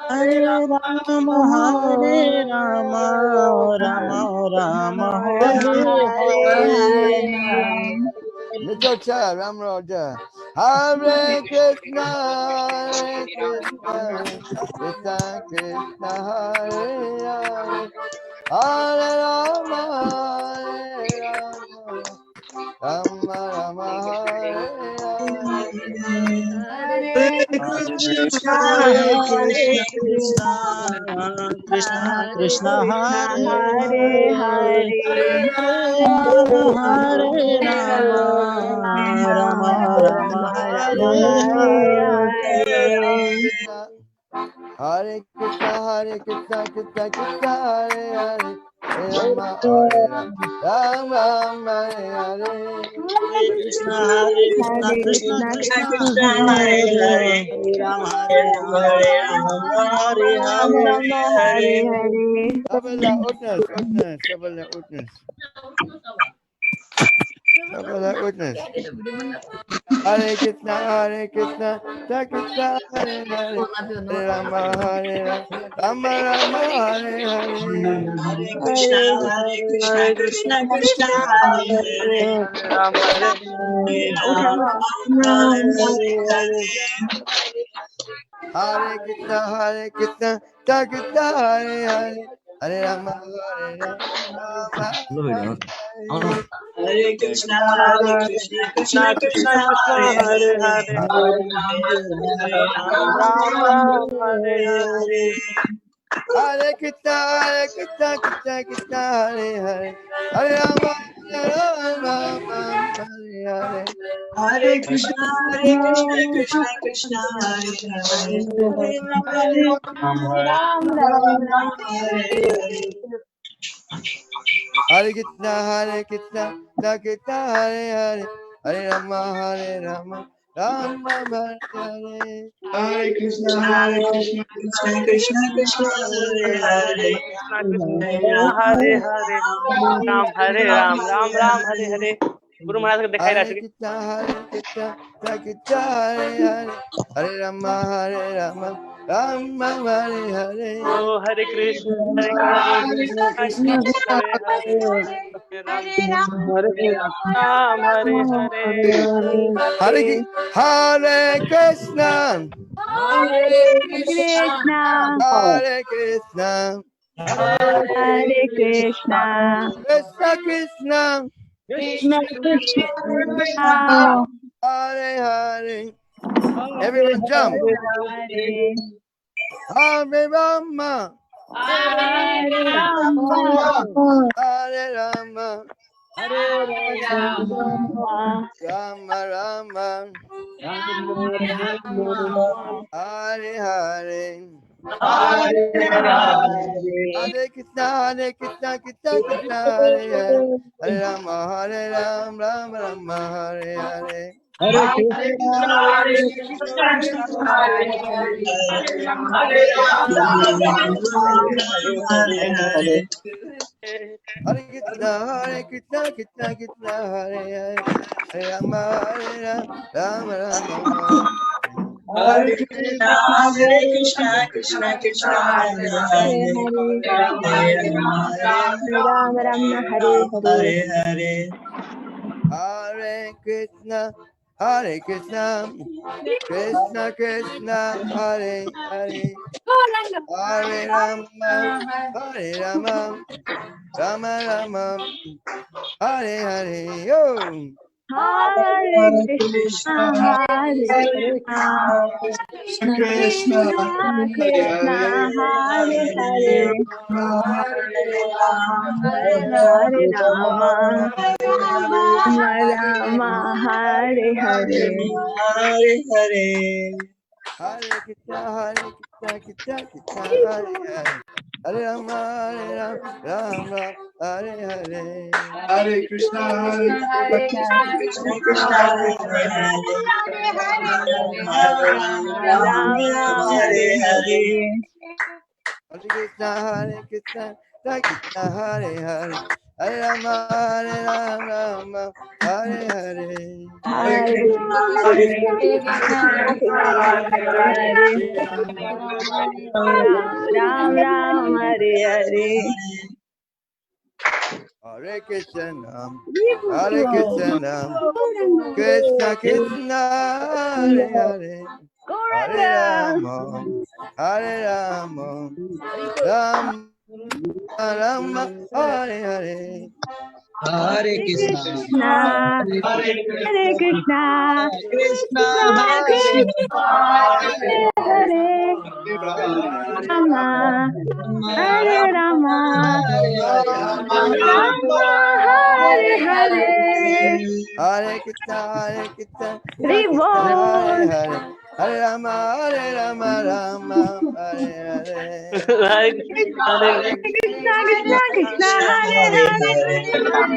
Hare Rama, Hare Rama, Rama Rama, Hare Hare. Nichocha Ram Raja. Hare Krishna, Hare Krishna, Krishna Krishna, Hare Hare, Hare Rama, Hare Rama, Rama Rama, Hare Hare. Krishna, Hare Krishna, Krishna Krishna, Hare Hare, Hare Rama, Hare Rama, Rama Rama, Hare Hare. Hare Krishna, Hare Krishna, Krishna Krishna, Hare Hare, Hare Rama, Hare Rama, Rama Rama, Hare Hare. Hare Krishna, Krishna Krishna, Hare Hare, Hare Rama, Hare Hare, Hare Hare. Sabala witness, Sabala witness. Sabala witness. Hare Krishna, Krishna Krishna, Hare Hare, Hare Rama, Hare Rama, Rama Rama, Hare Hare. Hare Krishna, Krishna Krishna, Hare Hare, Ram Ram, Hare Hare. Hare Krishna, Krishna Krishna, Hare Hare, Hare Rama, Hare Rama, Hare Krishna, Krishna Krishna, Hare Hare, Hare Ram Ram, Hare Hare. Hare Krishna, Krishna Krishna, Hare Hare, Hare Rama, Hare Hare. Hare Krishna, Krishna Krishna, Hare Hare, Hare Ram Ram, Hare Hare. Hare Krishna, Krishna Krishna, Hare Hare, Hare Rama, Rama Rama, Hare Hare. Hare Krishna, Krishna Krishna, Hare Hare, Hare Hare Ram हरे राम राम राम हरे हरे। गुरु महाराज को दिखाई रहा Hare Krishna, Krishna Krishna, Hare Hare, Hare Rama, Rama Rama, Hare Hare. ओ हरे Krishna Krishna Hare Hare Hare Ram Hare Hare. Hare Krishna, Hare Krishna, Hare Krishna, Hare Krishna, Krishna Krishna, Krishna Krishna, Hare Hare. Everyone jump. Hare Rama, Hare Rama, Hare Rama, Hare Rama, Rama Rama, Hare Hare. Hare Krishna, Krishna Krishna, Hare Hare, Hare Rama, Rama Rama, Hare Hare. Hare Krishna, Krishna Krishna, Hare Hare. Hare Krishna, Krishna Krishna, Hare Hare, Hare Rama, Rama Rama. Hare Krishna, Krishna Krishna, Hare Hare, Hare Rama, Rama Hare Hare. Hare Krishna, Krishna Krishna, Hare Hare, Hare Rama, Rama Rama, Hare Hare. Yo. Hare Krishna, Hare Krishna, Krishna Krishna, Krishna Hare Hare, Hare Rama, Rama Rama, Hare Hare. Hare Hare. Hare Krishna, Krishna Hare Hare, Hare Rama, Rama Hare Hare. Hare Krishna, Krishna Krishna, Hare Hare, Hare Rama, Hare Hare. Hare Krishna, Krishna Hare Hare, Hare Rama, Hare Rama, Hare Hare. Hare Krishna, Krishna Krishna, Hare Hare, Ram Ram, Hare Hare. Hare Krishna, Hare Krishna, Krishna Krishna, Hare Hare, Hare Gauranga. Rama, Hare Rama, Rama Rama, Hare Hare. Hare Krishna, Krishna, Hare Hare Krishna, Krishna, Krishna Hare Krishna, Hare Hare, Rama, Hare Rama, Rama Hare Hare. Hare Krishna, Hare Krishna, Krishna Krishna, Hare Ribol. Hare, Hare Rama, Rama, Hare Hare. Hare Krishna, Hare Krishna Krishna Krishna, Hare Hare, Hare Ram,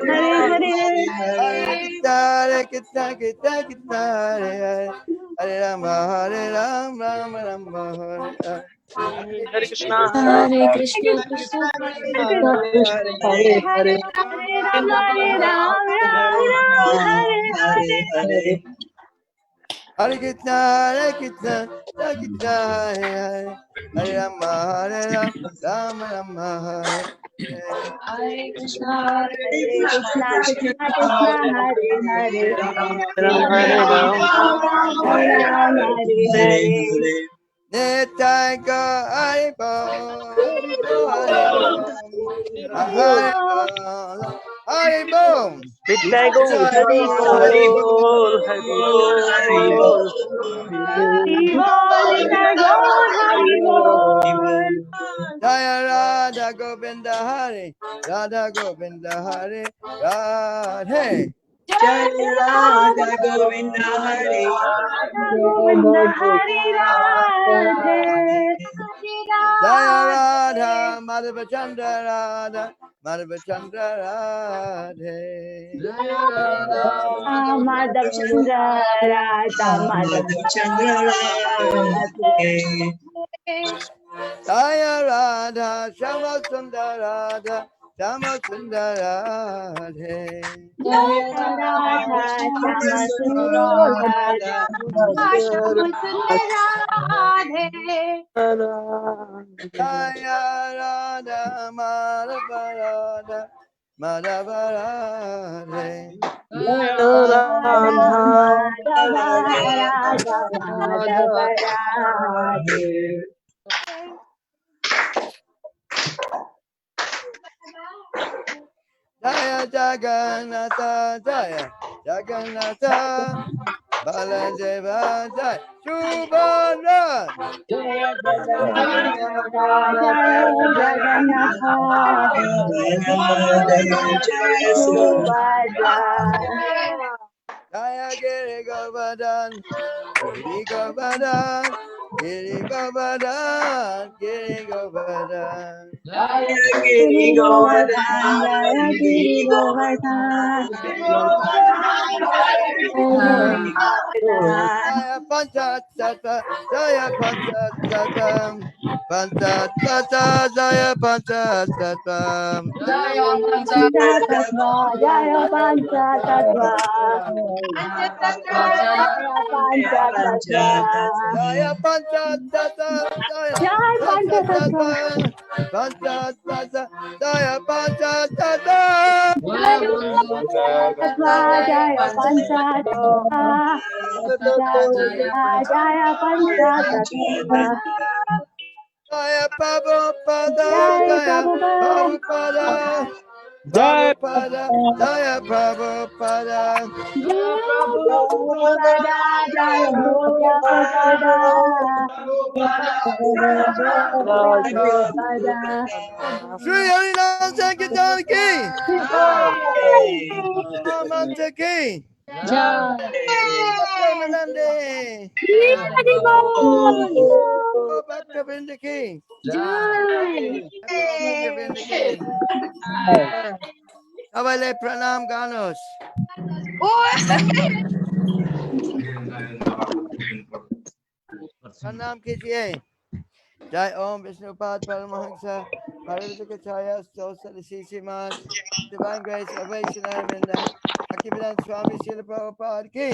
Hare Hare. Hare Krishna, Krishna Krishna, Hare Hare, Hare Rama, Rama, Hare Hare. Hare Krishna, Hare Krishna, Krishna Krishna Hare Hare, Hare Ram, Ram Ram, Hare Hare. Hare Krishna, Krishna Krishna, Hare Hare, Hare Rama, Rama, Hare Hare. Hare Krishna, Hare Krishna, Krishna Krishna, Hare Hare, Ram Ram Hare Ram. Ram, Hare Hare. Nitai Ga Haribo, Haribo, Haribo, Haribo. Nitai Gaur, Hari Bol, Hari Bol. Hari Bol, Nitai Gaur, Hari Bol. Jaya Radha Govinda Hari, Radha Govinda Hari, Radhe. Jai Radha Govinda Hare Radha Govinda Hari Radhe. Jaya Radha Madhava Chandra Radha, Madhava Chandra Radhe. Madhav Chandra Radha, Madhav Chandra Radhe. Jaya Radha Shama Sundar Radha, Shama Sundar Radhe. Radha Shama Sundar Radha, Shama Sundar Jaya Radha Madhava Radha, Madhava Radhe. Jaya Jagannatha, Jaya Jagannatha, Baladeva, Jaya Subhadra. Jaya Jaya Giri Govardhan, Giri Govardhan, Giri Govardhan, Giri Govardhan. Giri Govardhan, Giri Jaya Panchatattva, Jaya Panchatattva, Panchatattva, Jaya Panchatattva. Jaya Panchatattva, Jaya Panchatattva, Jaya Jaya Panchatattva, Jaya Panchatattva, Jaya Jaya Panchatattva, Panchatattva, Panchatattva, Jaya Panchatattva. Jaya Panchatattva, Jaya Panchatattva, Jaya Panchatattva, Jaya Prabhupada, Jaya Jaya Prabhupada, Prabhupada, Jai Prabhupada, Jaya Prabhupada. Jaya Prabhupada, Jaya Prabhupada, Prabhupada. Shri Harinam Sankirtan ki, Manta ki, Premanande, Hari Bol. Bhaktivinoda ki, Jai. Bhaktivinoda ki. Sabale pranam ganos. प्रणाम कीजिए जय ओम Vishnupad Paramhans Parivakachaya Stosali Sisiman, Divine Grace of Vaishnavinda, Bhaktivedanta Swami Srila Prabhupada Ki.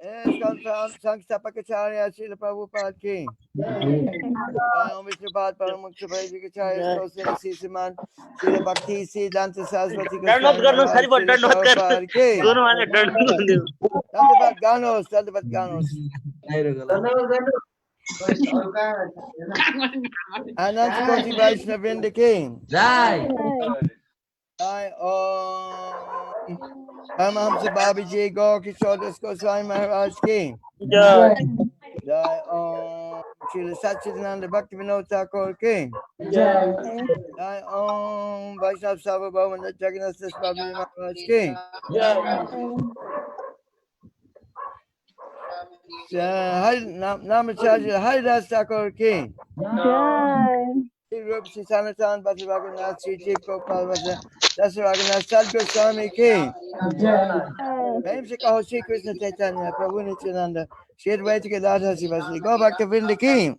ISKCON Sanghastapakacharya Srila Prabhupada Ki. Jai Om Vishnupada Paramukta Parivakachaya Stosali Sisiman, Srila Bhakti Siddhanta Saraswati Dandavat Goswami karno Maharaj sari but Srila dandavat kar. Prabhupada Ki. Dono वाले dandavat. Dandavat Ganos, Dandavat Ganos. Ananta Koti Vaishnavinda Ki. Jai. Jai Om Paramahamsa Babiji Gaur Kishore Das Goswami Maharaj Ki. Jai. Jai Om Srila Satchidananda Bhakti Vinod Thakur Ki. Jai. Jai Om Vaishnav Sarvabhauma Jagannath Das Babaji Maharaj Ki. Namacharya Haridas Thakur Ki. Sri Rupa Sri Sanatan Bhakti Raghunath Sri Jeev Gopal Vasa Das Raghunath Sad Goswami Ki. Prem se kaho Shri Krishna Chaitanya Prabhu Nityananda Shri Advaita Gadadhar Sivasri Go Bhakta Vrinda Ki.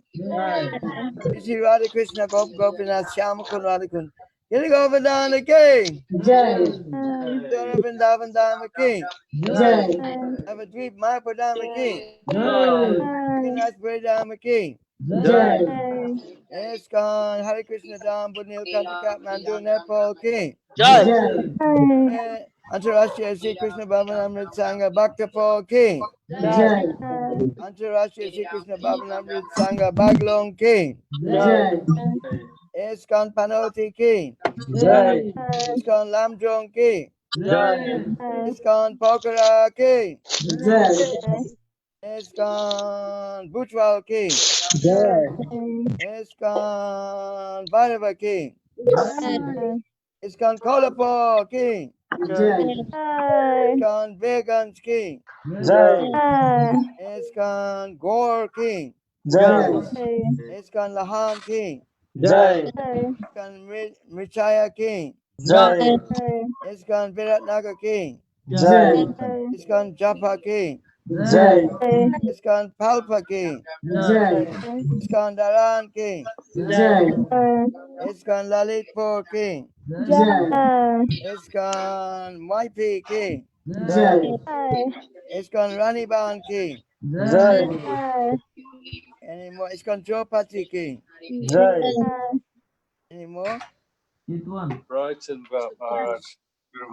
Shri Radha Krishna Gop Gopinath Shyam Kun Radha Kun Giri Govardhana Ki. Dora Vrindavan Dharma Ki. Avadvip Mayapur Dharma Ki. Nath Bray Dharma Ki. ISKCON Hare Krishna Dham Bunil Kanta Kathmandu Nepal Ki. Jai. Antarashtriya Sri Krishna Bhavan Amrit Sangha Bhaktapur Ki. Antarashtriya Sri Krishna Bhavan Amrit Sangha Baglong Ki. ISKCON Panoti Ki. ISKCON Lamjong Ki. ISKCON Pokhara Ki. ISKCON Bhutwal Ki. ISKCON Bhairava Ki. ISKCON Kolhapur Ki. ISKCON Vegans Ki. ISKCON Gaur Ki. ISKCON Laham Ki. ISKCON Michaya Ki. ISKCON Viratnagar Ki. ISKCON Japa Ki. ISKCON Palpa Ki. ISKCON Dharan Ki. ISKCON Lalitpur Ki. ISKCON Waipi Ki. ISKCON Raniban Ki. Any more? ISKCON Jopati Ki. Any more? Brighton, Maharaj.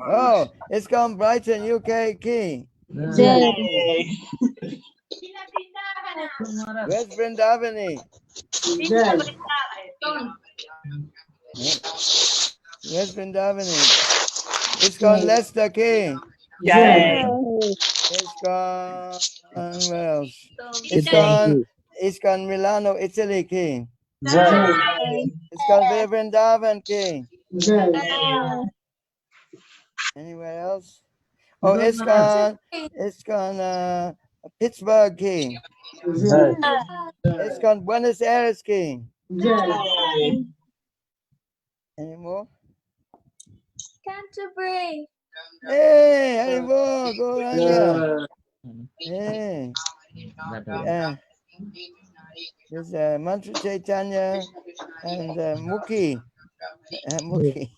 Oh, ISKCON Brighton UK Ki. West Vrindavani. West Vrindavani. ISKCON Leicester Ki. ISKCON where else? ISKCON Milano, Italy Ki. ISKCON Via Vrindavan Ki. Anywhere else? Oh, ISKCON Pittsburgh Ki. ISKCON Buenos Aires Ki. Any more? Canterbury. Hey, Haribo, go Ranga. Hey. There's Mantra Chaitanya and Mukhi. Mukhi.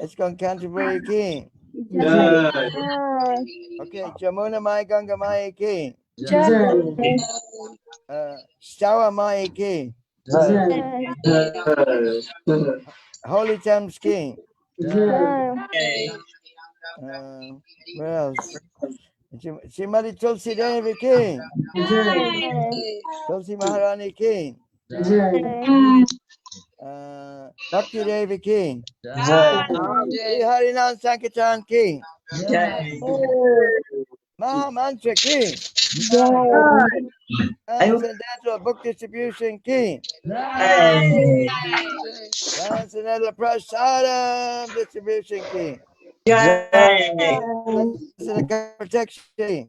ISKCON Canterbury Ki. Okay, Jamuna Mai Ganga Mai Ki. Shawa Mai Ki. Holy Thames Ki. Where else? Srimati Tulsi Devi Ki. Tulsi Maharani Ki. Bhakti Devi Ki. Harinam Sankirtan Ki. Maha Mantra Ki. Transcendental Book Distribution Ki. Transcendental Prasadam Distribution Ki. Protection Ki.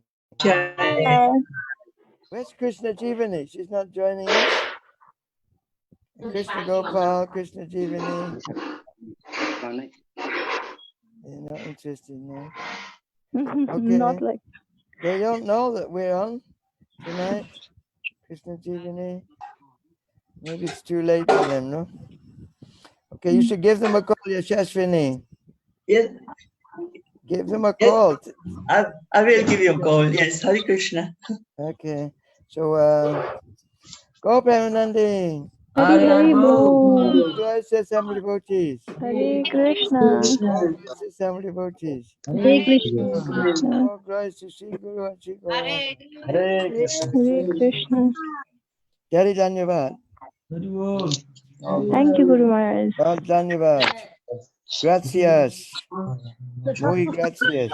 Where's Krishna Jivani? She's not joining us. Krishna Gopal, Krishna Jivani. They're not interested, no. Okay. Not like. They don't know that we're on. tonight? Krishna Jivani? Maybe it's too late for them, no? Okay, you should give them a call, Yashaswini. Yes, Give them a call. I will give you a call. Yes, Hare Krishna. Okay, so go Premanandi. Hari Hari Bol. Glory to Assembly devotees. Hare Krishna. Glory to Assembly devotees. Hare Krishna. Krishna. Oh, glory to Sri Guru and Sri Guru. Hare Krishna. Hare Krishna. Jai Dhanyavad. Thank you, Guru Maharaj. Bahut Dhanyavad. Gracias. Muy gracias.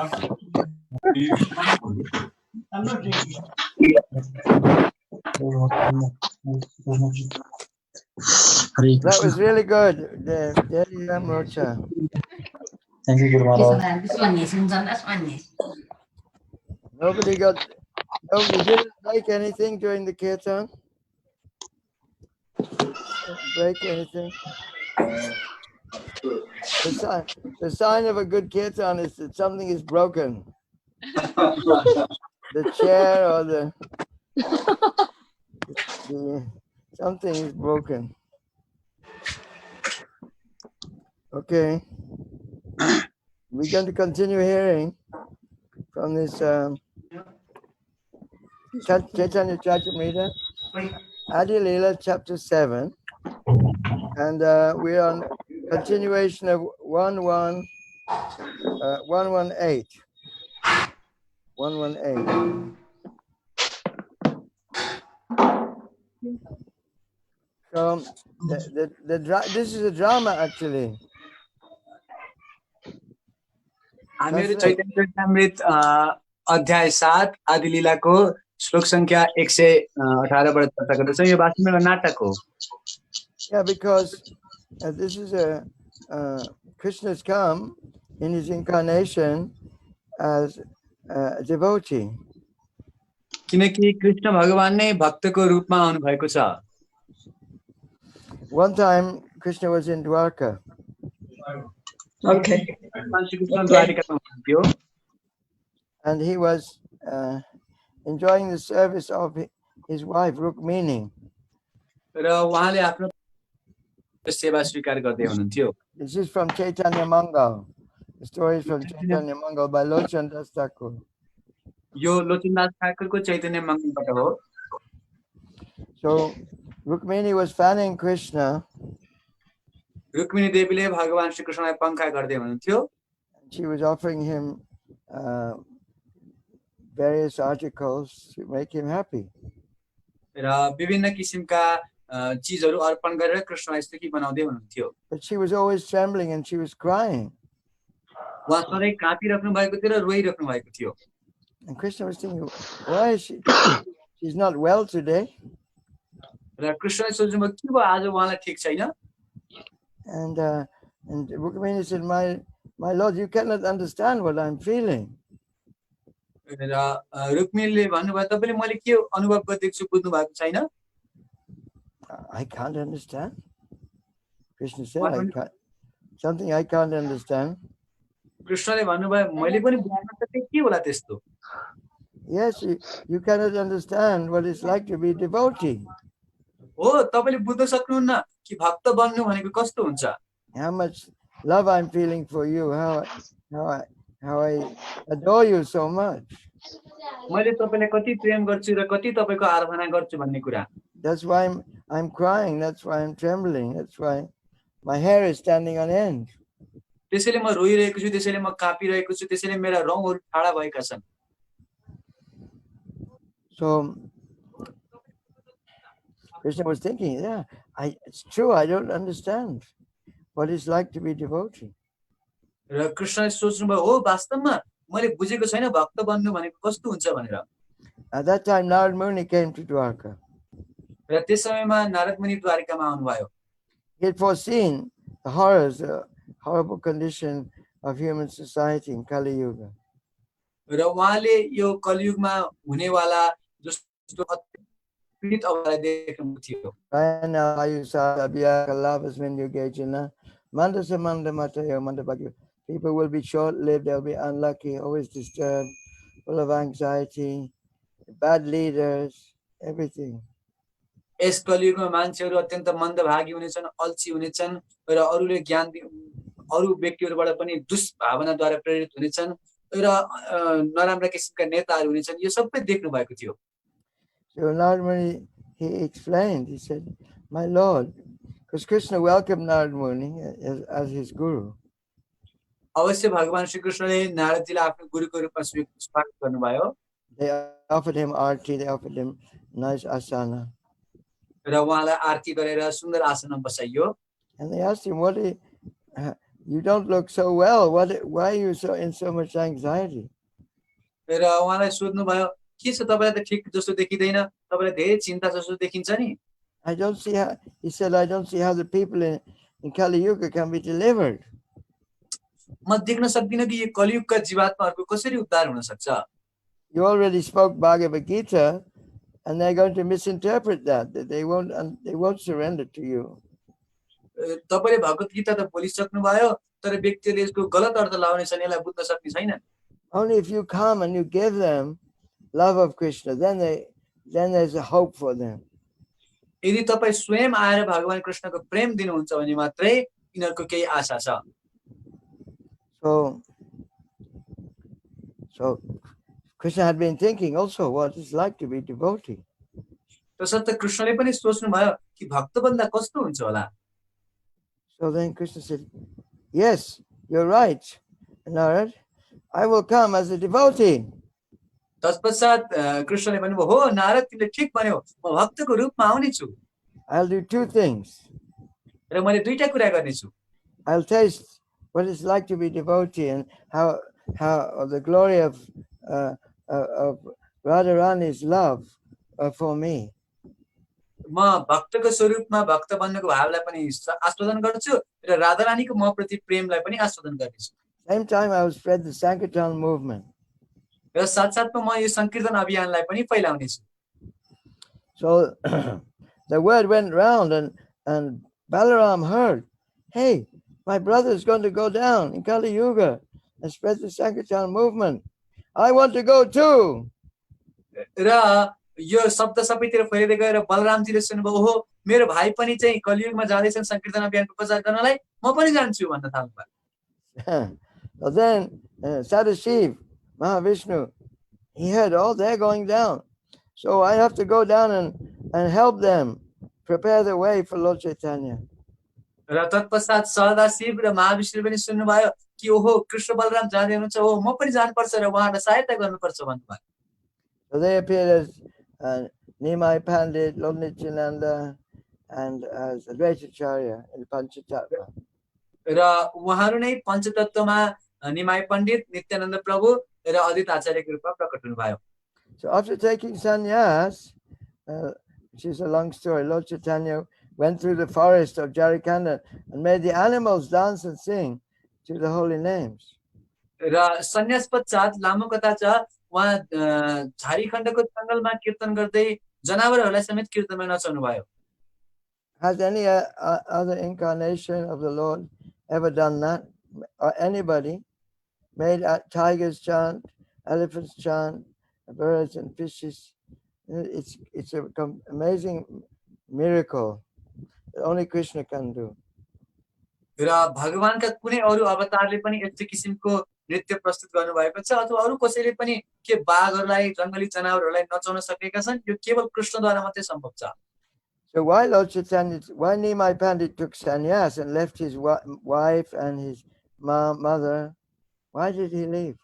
That was really good. Jai Ram Rocha. Thank you, Guru Maharaj. Nobody didn't like anything during the kirtan? Break anything? The sign of a good kirtan is that something is broken. The chair or the something is broken. Okay. We're going to continue hearing from this Chaitanya Charitamrita, Adi Leela, chapter 7, and we're on continuation of 118. 118. So this is a drama actually. हामीहरू चैतन्य चरितामृत अध्याय 7 आदि लीलाको श्लोक संख्या 118 बाट चर्चा गर्दैछौँ। यो वास्तवमा एउटा नाटक हो। Yeah, because this is a Krishna's come in his incarnation as a devotee. किनकि कृष्ण भगवान नै भक्तको रूपमा आउनु भएको छ। One time Krishna was in Dwarka. Okay. And he was enjoying the service of his wife Rukmini. This is from Chaitanya Mangal. The story is from Chaitanya Mangal by Lochan Das Thakur. So Rukmini was fanning Krishna. Rukmini देवीले भगवान श्री कृष्णलाई पंखा गर्दै हुनुहुन्थ्यो। She was offering him various articles to make him happy. र विभिन्न किसिमका चीजहरु अर्पण गरेर कृष्णलाई सुखी बनाउँदै हुनुहुन्थ्यो। But she was always trembling and she was crying. उहाँ सधैँ काँपिराख्नु भएको थियो र रोइराख्नु भएको थियो। And Krishna was thinking, why is she's not well today? र कृष्णले सोच्नुभयो के भयो आज उहाँलाई ठीक छैन। And Rukmini said, my Lord, you cannot understand what I'm feeling. र रुक्मिणीले भन्नुभयो तपाईले मैले के अनुभव गर्दैछु छु बुझ्नु भएको छैन। I can't understand. Krishna said, something I can't understand. कृष्णले भन्नुभयो मैले पनि बुझ्न सक्थे के होला त्यस्तो। Yes, you cannot understand what it's like to be devotee. हो तपाईले बुझ्न सक्नुहुन्न कि भक्त बन्नु भनेको कस्तो हुन्छ। How much love I'm feeling for you, how I adore you so much. मैले तपाईलाई कति प्रेम गर्छु र कति तपाईको आराधना गर्छु भन्ने कुरा। That's why I'm crying, that's why I'm trembling, that's why my hair is standing on end. त्यसैले म रोइरहेको छु, त्यसैले म काँपिरहेको छु, त्यसैले मेरा रौँहरु ठाडा भएका छन्। So Krishna was thinking, yeah, it's true, I don't understand what it's like to be devotee. र कृष्णले सोच्नुभयो हो वास्तवमा मैले बुझेको छैन भक्त बन्नु भनेको कस्तो हुन्छ भनेर। At that time Narad Muni came to Dwarka. र त्यस समयमा नारद मुनि द्वारिकामा आउनुभयो। He had foreseen the horrors, the horrible condition of human society in Kali Yuga. र उहाँले यो कलियुगमा हुनेवाला जस्तो पीडित अवस्था देख्नु थियो। Rayana Ayusa Abhya Kalavasmin Yugejana Mandasa Mandamatayo Mandabhagya. People will be short-lived, they'll be unlucky, always disturbed, full of anxiety. bad leaders, everything. यस कलियुगमा मान्छेहरू अत्यन्त मन्दभागी हुनेछन्, अल्छी हुनेछन् र अरूले ज्ञान अरू व्यक्तिहरूबाट पनि दुष्भावनाद्वारा प्रेरित हुनेछन् र नराम्रा किसिमका नेताहरू हुनेछन्। यो सबै देख्नु भएको थियो। So Narad Muni, he explained, he said, my Lord, because Krishna welcomed Narad Muni as his guru. अवश्य भगवान श्री कृष्णले नारदजीलाई आफ्नो गुरुको रूपमा स्वागत गर्नुभयो। They offered him arti, they offered him nice asana. र उहाँलाई आरती गरेर सुन्दर आसनमा बसाइयो। And they asked him, you don't look so well, why are you so in so much anxiety? र उहाँलाई सोध्नु भयो, के छ तपाईलाई त ठीक जस्तो देखिदैन, तपाईलाई धेरै चिन्ता जस्तो देखिन्छ नि। I don't see how, he said, I don't see how the people in Kali Yuga can be delivered. म देख्न सक्दिनँ कि यो कलियुगका जीवात्माहरूको कसरी उद्धार हुन सक्छ। You already spoke Bhagavad Gita, and they're going to misinterpret that they won't surrender to you. तपाईले भगवत गीता त बोलिसक्नु भयो, तर व्यक्तिले यसको गलत अर्थ लाउनेछन्, यसलाई बुझ्न सक्ने छैनन्। Only if you come and you give them love of Krishna, then there's a hope for them. यदि तपाई स्वयं आएर भगवान कृष्णको प्रेम दिनुहुन्छ भने मात्रै यिनीहरूको केही आशा छ। So Krishna had been thinking also what it's like to be devotee. त्यसर्थ कृष्णले पनि सोच्नु भयो कि भक्त बन्दा कस्तो हुन्छ होला। So then Krishna said, yes, you're right, Narad, I will come as a devotee. तत्पश्चात कृष्णले भन्नुभयो, हो नारद तिमीले ठिक भन्यौ, म भक्तको रूपमा आउने छु। I'll do two things. र मैले दुईटा कुरा गर्ने छु। I'll taste what it's like to be devotee and how the glory of Radharani's love for me. म भक्तको स्वरूपमा भक्त बन्नको भावलाई पनि आस्वादन गर्छु र राधारानीको म प्रति प्रेमलाई पनि आस्वादन गर्नेछु। Same time I will spread the Sankirtan movement. र साथसाथमा म यो संकीर्तन अभियानलाई पनि फैलाउने छु। So the word went round and Balaram heard, hey, my brother is going to go down in Kali Yuga and spread the Sankirtan movement. I want to go too. र यो शब्द सबैतिर फैलिँदै गएर बलरामजीले सुन्नुभयो, ओहो मेरो भाइ पनि चाहिँ कलियुगमा जाँदैछन् संकीर्तन अभियानको प्रचार गर्नलाई, म पनि जान्छु भन्न थाल्नुभयो। So then Sadashiv, Mahavishnu, he heard, oh, they're going down. So I have to go down and help them prepare the way for Lord Chaitanya. र तत्पश्चात सदाशिव र महाविष्णु पनि सुन्नुभयो कि ओहो कृष्ण बलराम जाँदै हुनुहुन्छ, ओहो म पनि जानुपर्छ र उहाँलाई सहायता गर्नुपर्छ भन्नुभयो। So they appeared as Nimai Pandit, Lord Nityananda, and as Advaitacharya in Panchatattva. र उहाँहरू नै पञ्चतत्वमा निमाई पण्डित, नित्यानन्द प्रभु र अद्वैत आचार्यको रूपमा प्रकट हुनुभयो। So after taking sannyas, which is a long story, Lord Chaitanya went through the forest of Jarikanda and made the animals dance and sing to the holy names. र सन्यास पश्चात लामो कथा छ, उहाँ झारीखण्डको जंगलमा कीर्तन गर्दै जनावरहरूलाई समेत कीर्तनमा नचाउनु भयो। Has any other incarnation of the Lord ever done that? Or anybody made tigers chant, elephants chant, birds and fishes? It's an amazing miracle that only Krishna can do. र भगवानका कुनै अरू अवतारले पनि यस्तो किसिमको नृत्य प्रस्तुत गर्नु भएको छ अथवा अरू कसैले पनि के बाघहरूलाई, जंगली जनावरहरूलाई नचाउन सकेका छन्? यो केवल कृष्णद्वारा मात्रै सम्भव छ। So why Nimai Pandit took sannyas and left his wife and his mother? Why did he leave?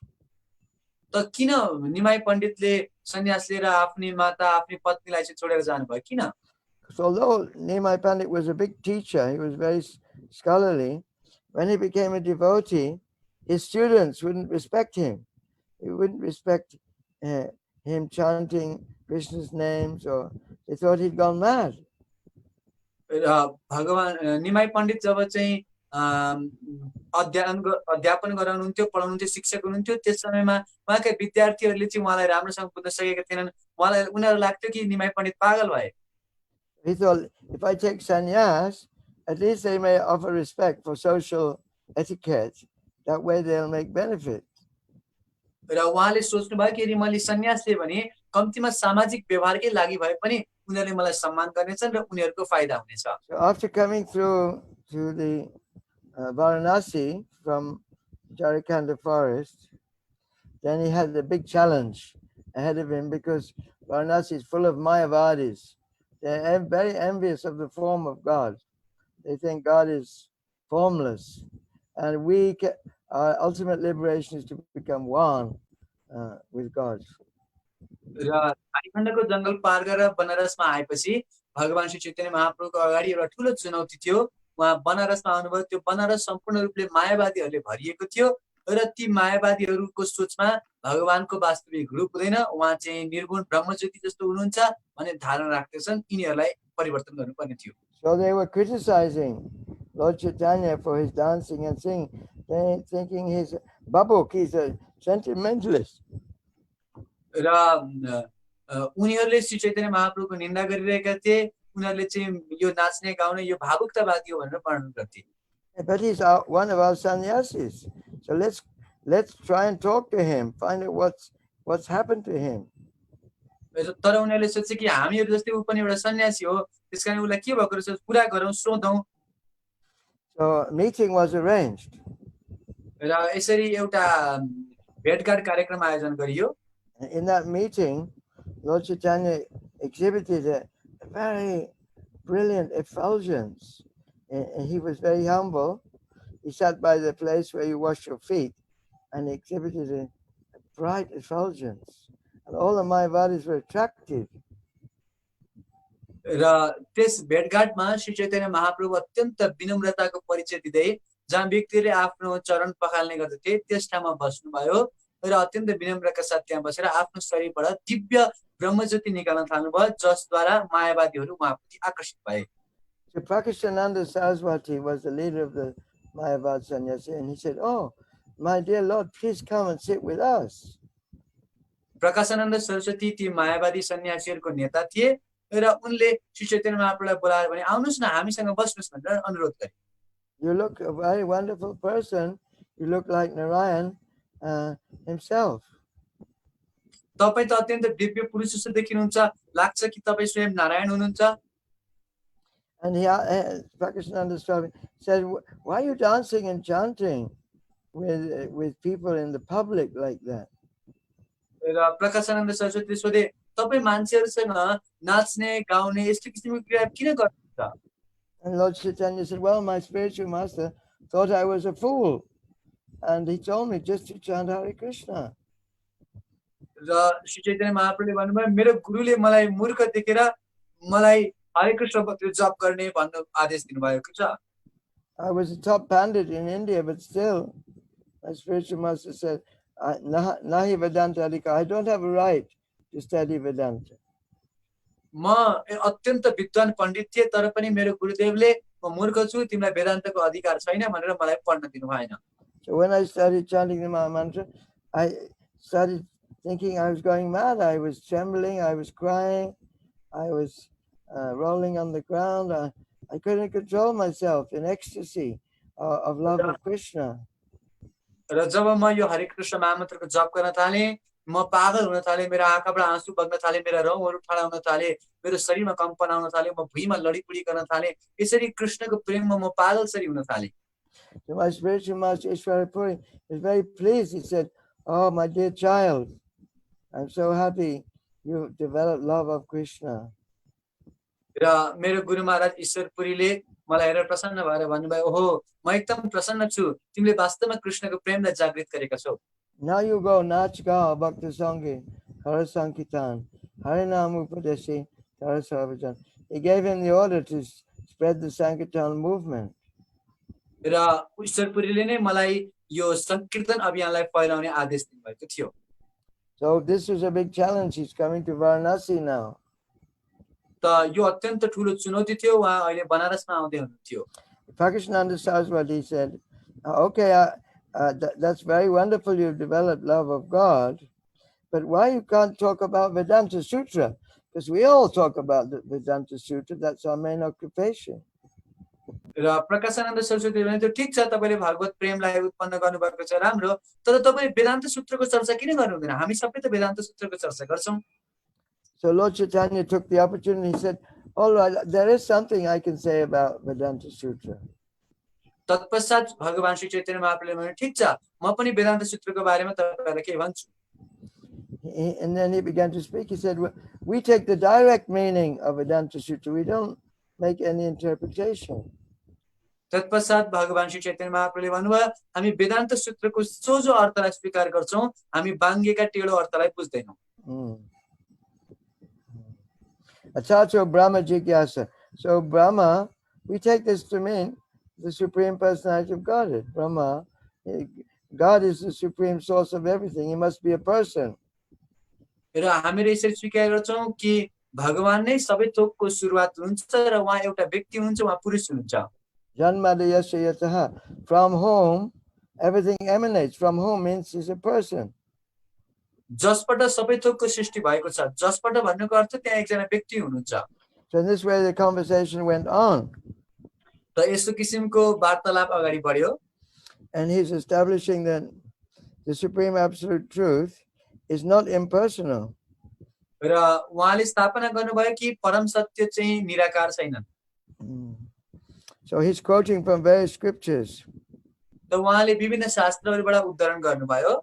त किन निमाई पण्डितले सन्यास लिएर आफ्नी माता, आफ्नी पत्नीलाई चाहिँ छोडेर जानुभयो? किन? So although Nimai Pandit was a big teacher, he was very scholarly, when he became a devotee, his students wouldn't respect him. They wouldn't respect him chanting Krishna's names, or they thought he'd gone mad. भगवान निमाई पण्डित जब चाहिँ अध्यापन गराउनुहुन्थ्यो, पढाउनुहुन्थ्यो, शिक्षक हुनुहुन्थ्यो, त्यस समयमा उहाँका विद्यार्थीहरूले चाहिँ उहाँलाई राम्रोसँग बुझ्न सकेका थिएनन्। उनीहरू लाग्थ्यो कि निमाई पण्डित पागल भए। He thought, if I take sannyas, at least they may offer respect for social etiquette. That way they'll make benefit. र उहाँले सोच्नु भयो कि यदि मैले सन्यास लिएँ भने कम्तीमा सामाजिक व्यवहारकै लागि भए पनि उनीहरूले मलाई सम्मान गर्नेछन् र उनीहरूको फाइदा हुनेछ। So after coming through to the Varanasi from Jharkhand forest, then he had a big challenge ahead of him because Varanasi is full of Mayavadis. They're very envious of the form of God. They think God is formless, and our ultimate liberation is to become one with God. र झारखण्डको जंगल पार गरेर बनारसमा आएपछि भगवान श्री चैतन्य महाप्रभुको अगाडि एउटा ठूलो चुनौती थियो। उहाँ बनारसमा आउनुभयो। त्यो बनारस सम्पूर्ण रूपले मायावादीहरूले भरिएको थियो र ती मायावादीहरूको सोचमा भगवानको वास्तविक रूप हुँदैन, उहाँ चाहिँ निर्गुण ब्रह्मज्योति जस्तो हुनुहुन्छ भन्ने धारणा राख्दछन्। यिनीहरूलाई परिवर्तन गर्नुपर्ने थियो। So they were criticizing Lord Chaitanya for his dancing and singing, thinking he's babuk, he's a sentimentalist. र उनीहरूले श्री चैतन्य महाप्रभुको निन्दा गरिरहेका थिए। उनीहरूले चाहिँ यो नाच्ने गाउने यो भावुकतावादी हो भनेर वर्णन गर्थे। But he's one of our sannyasis. So let's try and talk to him, find out what's happened to him. तर उनीहरूले सोचे कि हामीहरू जस्तै ऊ पनि एउटा सन्यासी हो, त्यसकारण उसलाई के भएको रहेछ कुरा गरौँ, सोधौँ। So a meeting was arranged. र यसरी एउटा भेटघाट कार्यक्रम आयोजन गरियो। In that meeting, Lord Chaitanya exhibited a very brilliant effulgence. And he was very humble. He sat by the place where you wash your feet and exhibited a bright effulgence. And all the Mayavadis were attracted. र त्यस भेटघाटमा श्री चैतन्य महाप्रभु अत्यन्त विनम्रताको परिचय दिँदै जहाँ व्यक्तिले आफ्नो चरण पखाल्ने गर्दथे त्यस ठाउँमा बस्नुभयो र अत्यन्त विनम्रका साथ त्यहाँ बसेर आफ्नो शरीरबाट दिव्य ब्रह्मज्योति निकाल्न थाल्नुभयो, जसद्वारा मायावादीहरू उहाँप्रति आकर्षित भए। So Prakashananda Saraswati was the leader of the Mayavad sannyasi, and he said, "Oh, my dear Lord, please come and sit with us." Prakashanand Saraswati ती मायावादी सन्यासीहरूको नेता थिए र उनले श्री चैतन्य महाप्रभुलाई बोलाएर भने आउनुस् न हामीसँग बस्नुस् भनेर अनुरोध गरे। You look a very wonderful person. You look like Narayan himself. तपाई त अत्यन्त दिव्य पुरुष जस्तो देखिनुहुन्छ, लाग्छ कि तपाई स्वयं नारायण हुनुहुन्छ। And Prakashananda Swami said, "Why are you dancing and chanting with people in the public like that?" र प्रकाशानन्द सरस्वती सोधे तपाई मान्छेहरूसँग नाच्ने गाउने यस्तो किसिमको क्रिया किन गर्नुहुन्छ? And Lord Chaitanya said, "Well, my spiritual master thought I was a fool, and he told me just to chant Hare Krishna." र श्री चैतन्य महाप्रभुले भन्नुभयो मेरो गुरुले मलाई मूर्ख देखेर मलाई हरे कृष्ण भक्ति जप गर्ने भन्नु आदेश दिनुभएको छ। I was a top pandit in India, but still, my spiritual master said, "Nahi Vedanta Adhika." I don't have a right to study Vedanta. म अत्यन्त विद्वान पण्डित थिए तर पनि मेरो गुरुदेवले म मूर्ख छु, तिमीलाई वेदान्तको अधिकार छैन भनेर मलाई पढ्न दिनु भएन। So when I started chanting the Maha Mantra, I started thinking I was going mad. I was trembling, I was crying, I was rolling on the ground. I couldn't control myself in ecstasy of love of Krishna. र जब म यो हरे कृष्ण महामन्त्रको जप गर्न थालेँ, म पागल हुन थालेँ, मेरो आँखाबाट आँसु बग्न थाले, मेरा रौँहरू ठाडा हुन थाले, मेरो शरीरमा कम्पन आउन थाल्यो, म भुइँमा लडीपुडी गर्न थालेँ। यसरी कृष्णको प्रेममा म पागलसरी हुन थालेँ। So my spiritual master Ishwara Puri was very pleased. He said, "Oh, my dear child, I'm so happy you developed love of Krishna." र मेरो गुरु महाराज ईश्वरपुरीले मलाई हेरेर प्रसन्न भएर भन्नुभयो, ओहो म एकदम प्रसन्न छु, तिमीले वास्तवमा कृष्णको प्रेमलाई जागृत गरेका छौ। Now you go Nach Gao Bhakta Sangi Hara Sankirtan Hare Nam Upadesi Hara Sarvajan. He gave him the order to spread the Sankirtan movement. र ईश्वरपुरीले नै मलाई यो संकीर्तन अभियानलाई फैलाउने आदेश दिनुभएको थियो। So this was a big challenge. He's coming to Varanasi now. त यो अत्यन्त ठूलो चुनौती थियो। उहाँ अहिले बनारसमा आउँदै हुनुहुन्थ्यो। Prakashananda Saraswati said, "Okay, that's very wonderful. You've developed love of God, but why you can't talk about Vedanta Sutra? Because we all talk about the Vedanta Sutra. That's our main occupation." र प्रकाशानन्द सरस्वती भने त्यो ठिक छ, तपाईले भागवत प्रेमलाई उत्पन्न गर्नुभएको छ, राम्रो, तर तपाईले वेदान्त सूत्रको चर्चा किन गर्नु हुँदैन? हामी सबै त वेदान्त सूत्रको चर्चा गर्छौं। So Lord Chaitanya took the opportunity. He said, "All right, there is something I can say about Vedanta Sutra." तत्पश्चात भगवान श्री चैतन्य महाप्रभुले भने ठिक छ म पनि वेदान्त सूत्रको बारेमा तपाईहरुलाई के भन्छु And then he began to speak. He said, "We take the direct meaning of Vedanta Sutra. We don't make any interpretation." तत्पश्चात भगवान श्री चैतन्य महाप्रभुले भन्नुभयो हामी वेदान्त सूत्रको सोझो अर्थलाई स्वीकार गर्छौं हामी बाङ्गेका टेढो अर्थलाई बुझ्दैनौं Achacho Brahma Jigyasa. So Brahma, we take this to mean the Supreme Personality of Godhead. Brahma, God is the supreme source of everything. He must be a person. र हामीले यसरी स्वीकार गर्छौं कि भगवान नै सबै थोकको सुरुवात हुनुहुन्छ र उहाँ एउटा व्यक्ति हुनुहुन्छ उहाँ पुरुष हुनुहुन्छ Janmadayasya yataha. From whom everything emanates. From whom means he's a person. जसबाट सबै थोकको सृष्टि भएको छ जसबाट भन्नुको अर्थ त्यहाँ एकजना व्यक्ति हुनुहुन्छ So in this way the conversation went on. र यस्तो किसिमको वार्तालाप अगाडि बढ्यो And he's establishing that the supreme absolute truth is not impersonal. र उहाँले स्थापना गर्नुभयो कि परम सत्य चाहिँ निराकार छैनन् So he's quoting from various scriptures. त उहाँले विभिन्न शास्त्रहरूबाट उद्धरण गर्नुभयो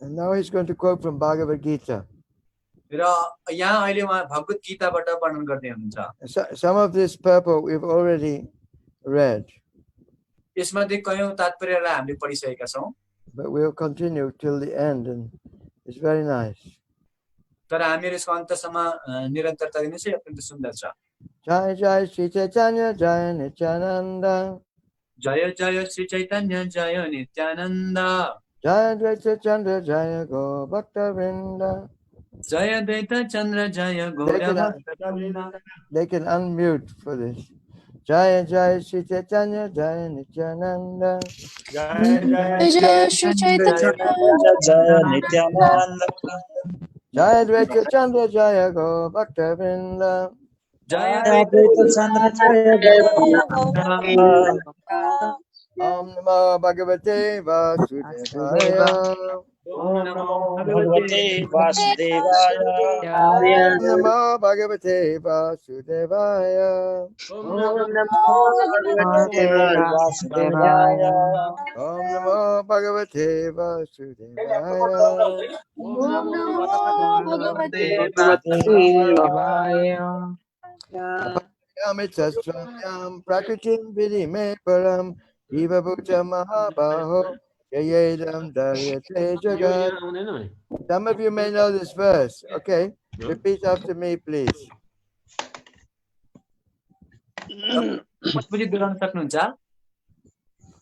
And now he's going to quote from Bhagavad Gita. र यहाँ अहिले उहाँ भगवत गीताबाट वर्णन गर्दै हुनुहुन्छ Some of this purport we've already read. यसमध्ये कयौं तात्पर्यलाई हामीले पढिसकेका छौं But we'll continue till the end, and it's very nice. तर हामीहरु यसको अन्तसम्म निरन्तरता दिनु चाहिँ अत्यन्त सुन्दर छ Jai Jai Shri Chaitanya Jai Nityananda. जय जय श्री चैतन्य जय Nityanand Jai Advaita Chandra Jaya Go Bhakta Vrinda. जय द्वैत चन्द्र जय गौर They can unmute for this. Jai Jai Shri Chaitanya Jai Nityananda. जय जय Shri Chaitanya Jaya Nityananda. Jai Advaita Chandra Jaya Go Bhakta Vrinda. जय Advaita Chandra Jaya. Om Namo Bhagavate Vasudevaya. ओम नमो Bhagavate Vasudevaya. Om Namo Bhagavate Vasudevaya. Om Bhagavate Vasudevaya. Om Namo Bhagavate Vasudevaya. ओम नमो भगवते Yamitasvanyam Prakritim Vidime Param Diva Bhuta Mahabaho Yayedam Daryate Jagat. Some of you may know this verse. Okay, repeat after me, please. पछि दोहोऱ्याउन सक्नुहुन्छ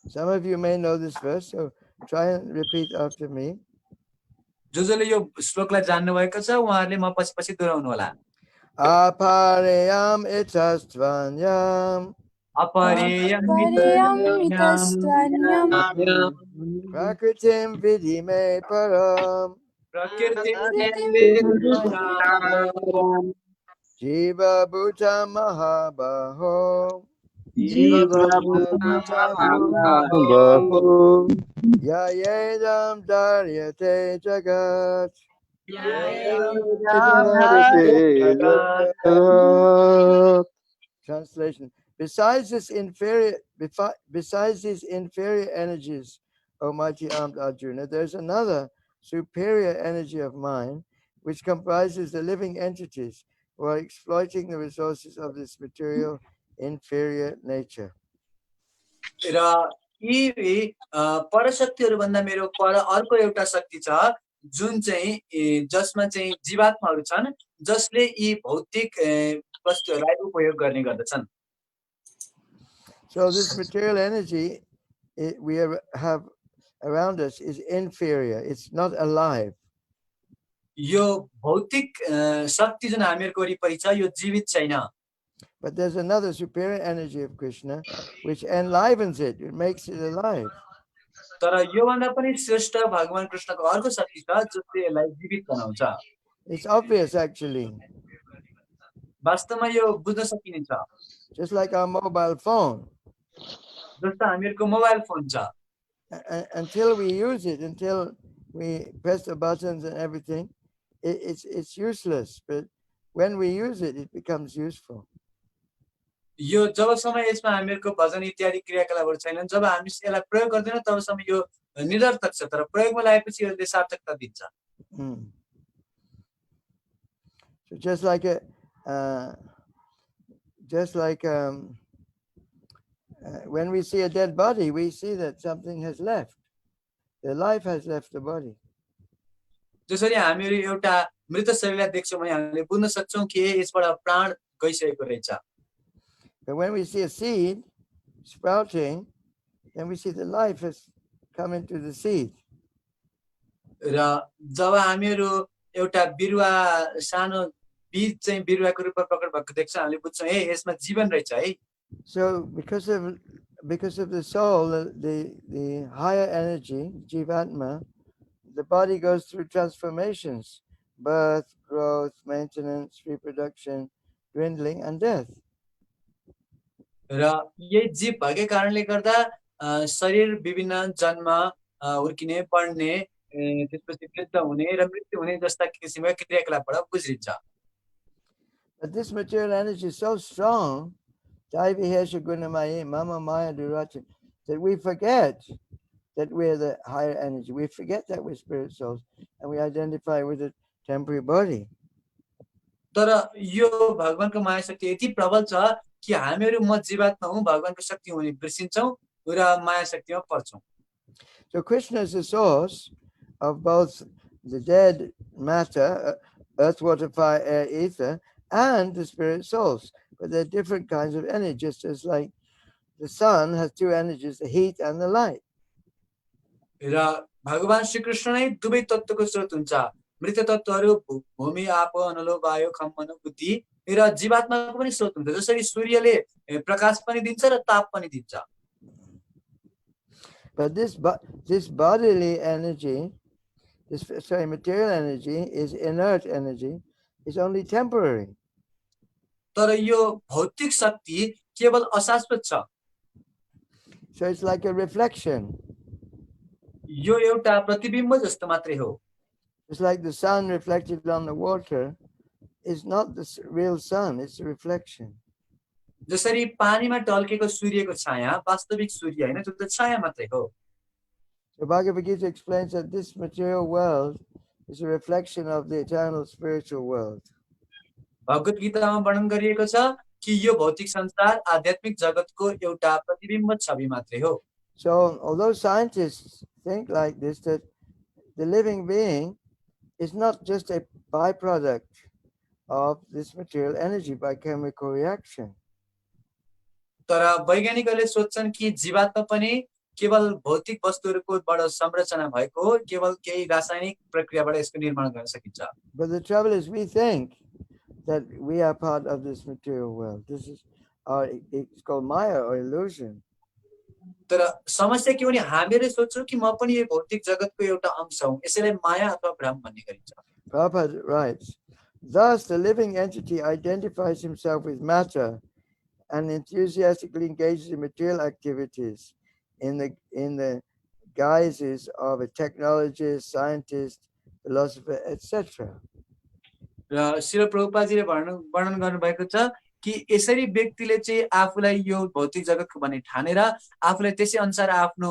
Some of you may know this verse, so try and repeat after me. जसले यो श्लोकलाई जान्नु भएको छ उहाँहरूले म पछि पछि दोहोऱ्याउनु होला Aparayam itastvanyam अपरेयम Prakritim Vidime Param प्रकृति Jiva Bhuta Mahabaho Yayedam Daryate Jagat. Translation. Besides these inferior energies, O mighty armed Arjuna, there's another superior energy of mind which comprises the living entities who are exploiting the resources of this material inferior nature. र यी परशक्तिहरू भन्दा मेरो पर अर्को एउटा शक्ति छ जुन चाहिँ जसमा चाहिँ जीवात्माहरू छन् जसले यी भौतिक वस्तुहरूलाई उपयोग गर्ने गर्दछन् So this material energy we have around us is inferior. It's not alive. यो भौतिक शक्ति जुन हामीहरूको वरिपरि छ यो जीवित छैन But there's another superior energy of Krishna which enlivens it. It makes it alive. तर यो भन्दा पनि श्रेष्ठ भगवान कृष्णको अर्को शक्ति छ जसले यसलाई जीवित बनाउँछ It's obvious actually. वास्तवमा यो बुझ्न सकिन्छ Just like our mobile phone. जस्तो हामीहरूको मोबाइल फोन छ Until we use it, until we press the buttons and everything, it's useless. But when we use it, it becomes useful. यो जबसम्म यसमा हामीहरूको भजन इत्यादि क्रियाकलापहरू छैनन्, जब हामी यसलाई प्रयोग गर्दैनौँ तबसम्म यो निरर्थक छ, तर प्रयोगमा लगाएपछि यसले सार्थकता दिन्छ। So just like when we see a dead body, we see that something has left. The life has left the body. जसरी हामीहरू एउटा मृत शरीरलाई देख्छौँ भने हामीले बुझ्न सक्छौँ कि यसबाट प्राण गइसकेको रहेछ। But when we see a seed sprouting, then we see the life has come into the seed. र जब हामीहरू एउटा बिरुवा सानो बीज चाहिँ बिरुवाको रूपमा प्रकट भएको देख्छौँ, हामीले बुझ्छौँ ए यसमा जीवन रहेछ है। So because of the soul, the higher energy, Jivatma, the body goes through transformations: birth, growth, maintenance, reproduction, dwindling, and death. र यही जीव भएकै कारणले गर्दा शरीर विभिन्न जन्म, हुर्किने, बढ्ने, त्यसपछि वृद्ध हुने र मृत्यु हुने जस्ता किसिमका क्रियाकलापबाट गुज्रिन्छ। But this material energy is so strong, Mama Maya Durachan, that we forget that we're the higher energy. We forget that we're spirit souls, and we identify with a temporary body. तर यो भगवानको माया शक्ति यति प्रबल छ कि हामीहरू म जीवात्मा हुँ, भगवानको शक्ति हुने बिर्सिन्छौँ र माया शक्तिमा पर्छौँ। So Krishna is the source of both the dead matter, earth, water, fire, air, ether, and the spirit souls. But they're different kinds of energy, just as like the sun has two energies, the heat and the light. र भगवान श्री कृष्ण नै दुवै तत्त्वको स्रोत हुन्छ। मृत तत्त्वहरू भूमि, आप, अनलो, वायु, खम, मन, बुद्धि र जीवात्माको पनि स्रोत हुन्छ। जसरी सूर्यले प्रकाश पनि दिन्छ र ताप पनि दिन्छ। But this bodily energy, material energy, is inert energy, is only temporary. तर यो भौतिक शक्ति केवल अशाश्वत छ। So it's like a reflection. यो एउटा प्रतिबिम्ब जस्तो मात्रै हो। It's like the sun reflected on the water is not the real sun, it's a reflection. जसरी पानीमा टल्केको सूर्यको छाया वास्तविक सूर्य हैन, त्यो त छाया मात्रै हो। So Bhagavad Gita explains that this material world is a reflection of the eternal spiritual world. भगवत गीतामा वर्णन गरिएको छ कि यो भौतिक संसार आध्यात्मिक जगतको एउटा प्रतिबिम्ब छवि मात्रै हो। So although scientists think like this, that the living being is not just a byproduct of this material energy by chemical reaction. तर वैज्ञानिकहरूले सोच्छन् कि जीवात्मा पनि केवल भौतिक वस्तुहरूकोबाट संरचना भएको हो, केवल केही रासायनिक प्रक्रियाबाट यसको निर्माण गर्न सकिन्छ। But the trouble is we think that we are part of this material world. This is it's called Maya or illusion. तर समस्या के हो भने हामीहरूले सोच्छौँ कि म पनि यो भौतिक जगतको एउटा अंश हुँ, यसैलाई माया अथवा भ्रम भन्ने गरिन्छ। Prabhupada writes, thus the living entity identifies himself with matter and enthusiastically engages in material activities in the guises of a technologist, scientist, philosopher, etc. र श्रील प्रभुपादजीले वर्णन गर्नुभएको छ कि यसरी व्यक्तिले चाहिँ आफूलाई यो भौतिक जगतको भन्ने ठानेर आफूलाई त्यसै अनुसार आफ्नो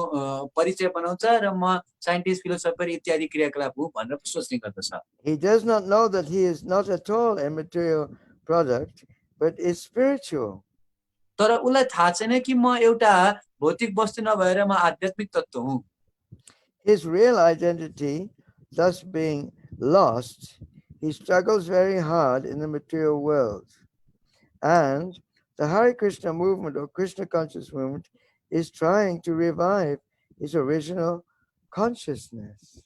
परिचय बनाउँछ र म साइन्टिस्ट, फिलोसोफर इत्यादि क्रियाकलाप हो भनेर सोच्ने गर्दछ। He does not know that he is not at all a material product, but is spiritual. तर उलाई थाहा छैन कि म एउटा भौतिक वस्तु नभएर म आध्यात्मिक तत्त्व हुँ। His real identity thus being lost, he struggles very hard in the material world. And the Hare Krishna movement or Krishna conscious movement is trying to revive his original consciousness.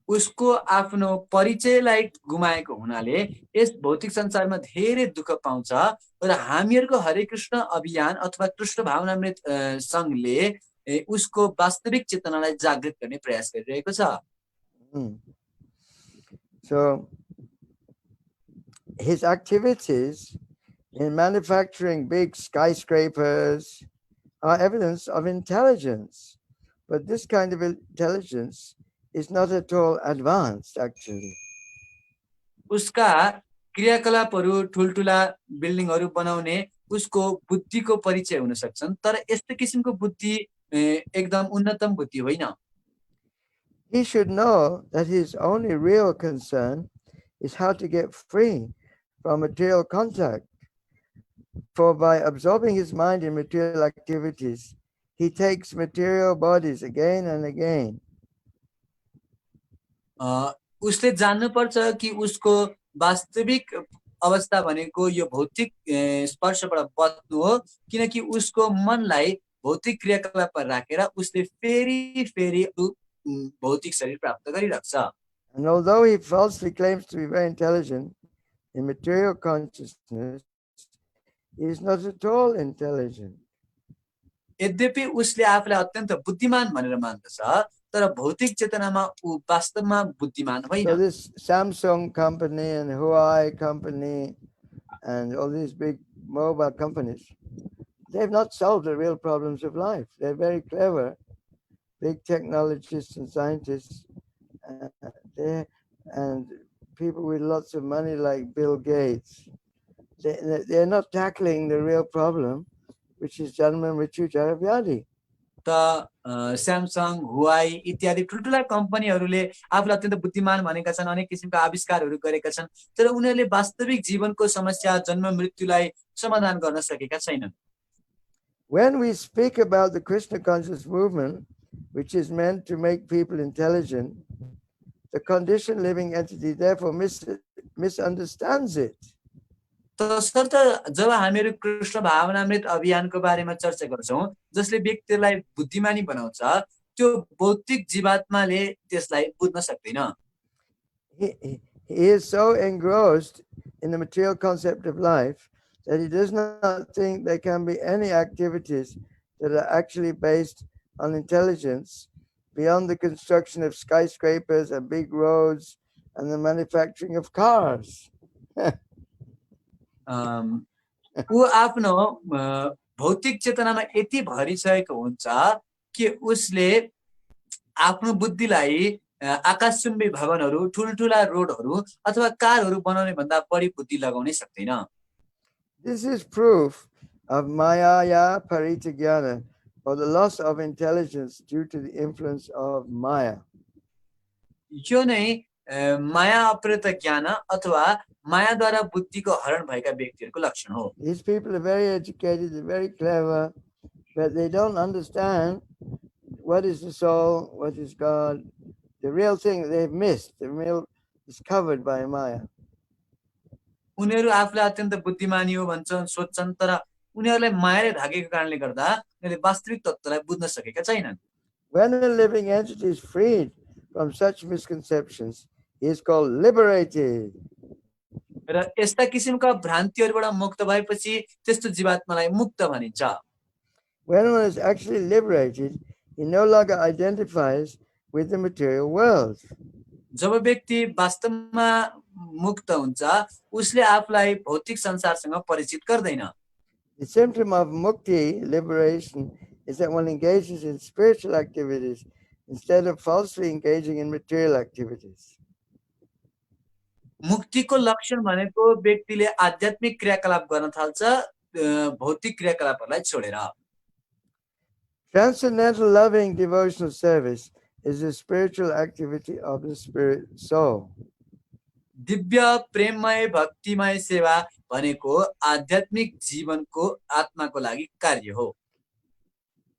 उसको आफ्नो परिचयलाई गुमाएको हुनाले यस भौतिक संसारमा धेरै दुःख पाउँछ र हामीहरूको हरे कृष्ण अभियान अथवा कृष्ण भावनामृत संघले उसको वास्तविक चेतनालाई जागृत गर्ने प्रयास गरिरहेको छ। So his activities in manufacturing big skyscrapers are evidence of intelligence, but this kind of intelligence is not at all advanced actually. उसका क्रियाकलापहरू ठुल्ठुला बिल्डिङहरू बनाउने उसको बुद्धिको परिचय हुन सक्छन्, तर यस्तो किसिमको बुद्धि एकदम उन्नतम बुद्धि होइन। He should know that his only real concern is how to get free from material contact. For by absorbing his mind in material activities, he takes material bodies again and again. उसले जान्नुपर्छ कि उसको वास्तविक अवस्था भनेको यो भौतिक स्पर्शबाट बच्नु हो, किनकि उसको मनलाई भौतिक क्रियाकलापमा राखेर उसले फेरि फेरि भौतिक शरीर प्राप्त गरिराख्छ। And although he falsely claims to be very intelligent in material consciousness, he is not at all intelligent. यद्यपि उसले आफूलाई अत्यन्त बुद्धिमान भनेर मान्दछ, तर भौतिक चेतनामा ऊ वास्तवमा बुद्धिमान होइन। So this Samsung company and Huawei company and all these big mobile companies, they've not solved the real problems of life. They're very clever, big technologists and scientists, and people with lots of money like Bill Gates. They're not tackling the real problem, which is Janma Mrityu Jara Vyadhi. त Samsung, Huawei इत्यादि ठुल्ठुला कम्पनीहरूले आफूलाई अत्यन्त बुद्धिमान भनेका छन्, अनेक किसिमका आविष्कारहरू गरेका छन्, तर उनीहरूले वास्तविक जीवनको समस्या जन्म मृत्युलाई समाधान गर्न सकेका छैनन्। When we speak about the Krishna conscious movement, which is meant to make people intelligent, the conditioned living entity therefore misunderstands it. तसर्थ जब हामीहरू कृष्ण भावनामृत अभियानको बारेमा चर्चा गर्छौँ, जसले व्यक्तिलाई बुद्धिमानी बनाउँछ, त्यो भौतिक जीवात्माले त्यसलाई बुझ्न सक्दैन। He is so engrossed in the material concept of life that he does not think there can be any activities that are actually based on intelligence beyond the construction of skyscrapers and big roads and the manufacturing of cars. ऊ आफ्नो भौतिक चेतनामा यति भरिसकेको हुन्छ कि उसले आफ्नो बुद्धिलाई आकाशचुम्बी भवनहरू, ठुल्ठुला रोडहरू अथवा कारहरू बनाउने भन्दा बढी बुद्धि लगाउनै सक्दैन। This is proof of Maya Paritagyana, or the loss of intelligence due to the influence of Maya. यो नै माया अप्रेत ज्ञान अथवा मायाद्वारा बुद्धिको हरण भएका व्यक्तिहरूको लक्षण हो। These people are very educated, they're very clever, but they don't understand what is the soul, what is God. The real thing they've missed, the real is covered by Maya. उनीहरू आफूलाई अत्यन्त बुद्धिमानी हो भन्छन्, सोच्छन्, तर उनीहरूलाई मायाले ढाकेको कारणले गर्दा उनीहरूले वास्तविक तत्त्वलाई बुझ्न सकेका छैनन्। When a living entity is freed from such misconceptions, he is called liberated. र यस्ता किसिमका भ्रान्तिहरूबाट मुक्त भएपछि त्यस्तो जीवात्मालाई मुक्त भनिन्छ। When one is actually liberated, he no longer identifies with the material world. जब व्यक्ति वास्तवमा मुक्त हुन्छ, उसले आफूलाई भौतिक संसारसँग परिचित गर्दैन। The symptom of mukti, liberation, is that one engages in spiritual activities instead of falsely engaging in material activities. मुक्तिको लक्षण भनेको व्यक्तिले आध्यात्मिक क्रियाकलाप गर्न थाल्छ, भौतिक क्रियाकलापहरूलाई छोडेर। Transcendental loving devotional service is a spiritual activity of the spirit soul. Divya प्रेममय भक्तिमय सेवा भनेको आध्यात्मिक जीवनको आत्माको लागि कार्य हो।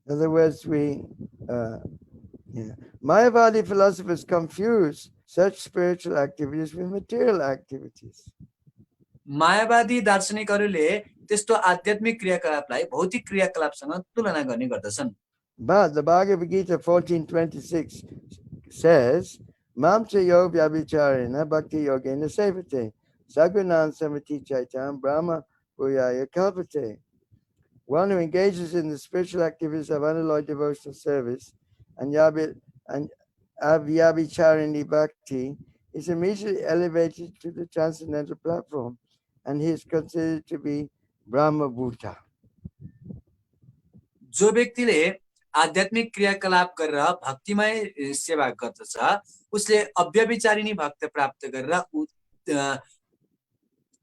In other words, Mayavadi philosophers confuse such spiritual activities with material activities. मायावादी दार्शनिकहरूले त्यस्तो आध्यात्मिक क्रियाकलापलाई भौतिक क्रियाकलापसँग तुलना गर्ने गर्दछन्। But the Bhagavad Gita 14:26 says, Mam cha yo vyabhicharena bhakti yogena sevate sagunan samati chaitam brahma bhuyaya kalpate. One who engages in the spiritual activities of unalloyed devotional service and avyabhicharini bhakti is immediately elevated to the transcendental platform, and he is considered to be Brahma Bhuta. जो व्यक्तिले आध्यात्मिक क्रियाकलाप गरेर भक्तिमय सेवा गर्दछ, उसले अव्यभिचारिणी भक्त प्राप्त गरेर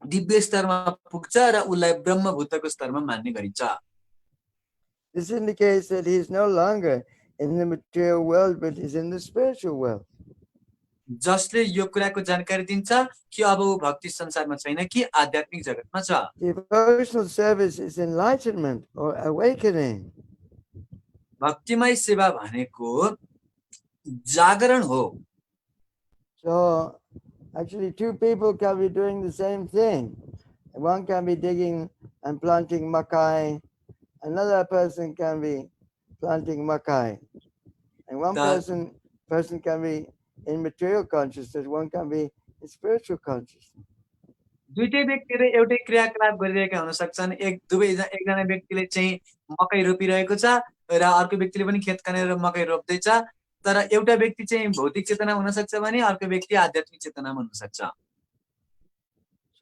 दिव्य स्तरमा पुग्छ र उसलाई ब्रह्मभूतको स्तरमा मान्ने गरिन्छ। This indicates that he is no longer in the material world, but he's in the spiritual world. जसले यो कुराको जानकारी दिन्छ कि अब ऊ भक्ति संसारमा छैन कि आध्यात्मिक जगतमा छ। Devotional service is enlightenment or awakening. भक्तिमय सेवा भनेको जागरण हो। So actually 2 people can be doing the same thing. One can be digging and planting makai. Another person can be planting makai. And one person can be in material consciousness, one can be in spiritual consciousness. दुईटै व्यक्तिले एउटै क्रियाकलाप गरिरहेका हुन सक्छन्। एकजना व्यक्तिले चाहिँ मकै रोपिरहेको छ र अर्को व्यक्तिले पनि खेत खनेर मकै रोप्दैछ। तर एउटा व्यक्ति चाहिँ भौतिक चेतना हुन सक्छ भने अर्को व्यक्ति आध्यात्मिक चेतनामा हुन सक्छ।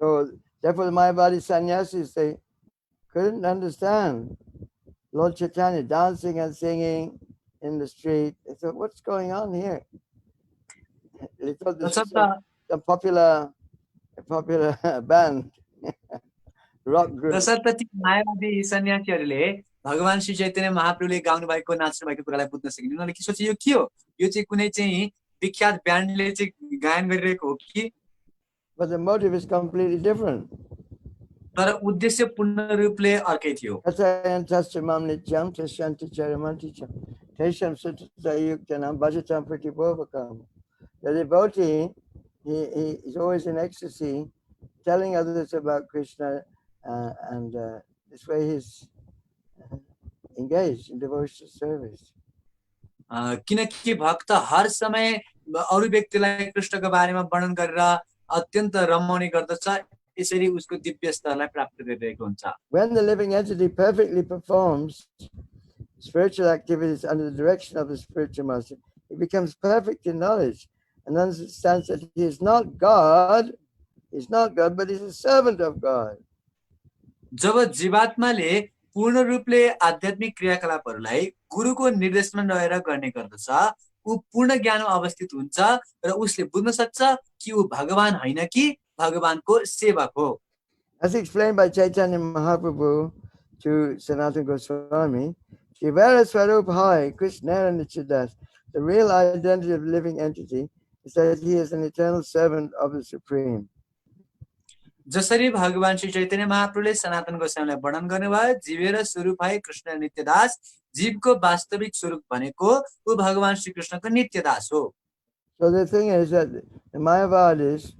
So therefore the Mayavadi sannyasis, they couldn't understand Lord Chaitanya dancing and singing in the street. They thought, what's going on here? They thought this is a popular band, rock group. तसर्थ मायावादी सन्यासीहरूले भगवान श्री चैतन्य महाप्रभुले गाउनु भएको नाच्नु भएको कुरालाई बुझ्न सकिन। उनीहरूले के सोचे, यो के हो? यो चाहिँ कुनै चाहिँ विख्यात ब्यान्डले चाहिँ गायन गरिरहेको हो कि? But the motive is completely different. तर उद्देश्य पूर्ण रूपले अर्कै थियो। The devotee, he is always in ecstasy, telling others about Krishna, and this way he's engaged in devotional service. किनकि भक्त हर समय अरू व्यक्तिलाई कृष्णको बारेमा वर्णन गरेर अत्यन्त रमाउने गर्दछ। यसरी उसको दिव्य स्तरलाई प्राप्त गरिरहेको हुन्छ। When the living entity perfectly performs spiritual activities under the direction of the spiritual master, he becomes perfect in knowledge and understands that he is not God, but he is a servant of God. जब जीवात्माले पूर्ण रूपले आध्यात्मिक क्रियाकलापहरूलाई गुरुको निर्देशमा रहेर गर्ने गर्दछ, ऊ पूर्ण ज्ञानमा अवस्थित हुन्छ र उसले बुझ्न सक्छ कि ऊ भगवान होइन कि भगवानको सेवक हो। As explained by Chaitanya Mahaprabhu to Sanatana Goswami, Shivara Swarup Hai, Krishna Nichidas, the real identity of the living entity is that he is an eternal servant of the Supreme. जसरी भगवान श्री चैतन्य महाप्रभुले सनातन गोस्वामीलाई वर्णन गर्नुभयो, जीवेर स्वरूप है कृष्ण नित्यदास, जीवको वास्तविक स्वरूप भनेको ऊ भगवान श्री कृष्णको नित्यदास हो। So the thing is that the Mayavadis,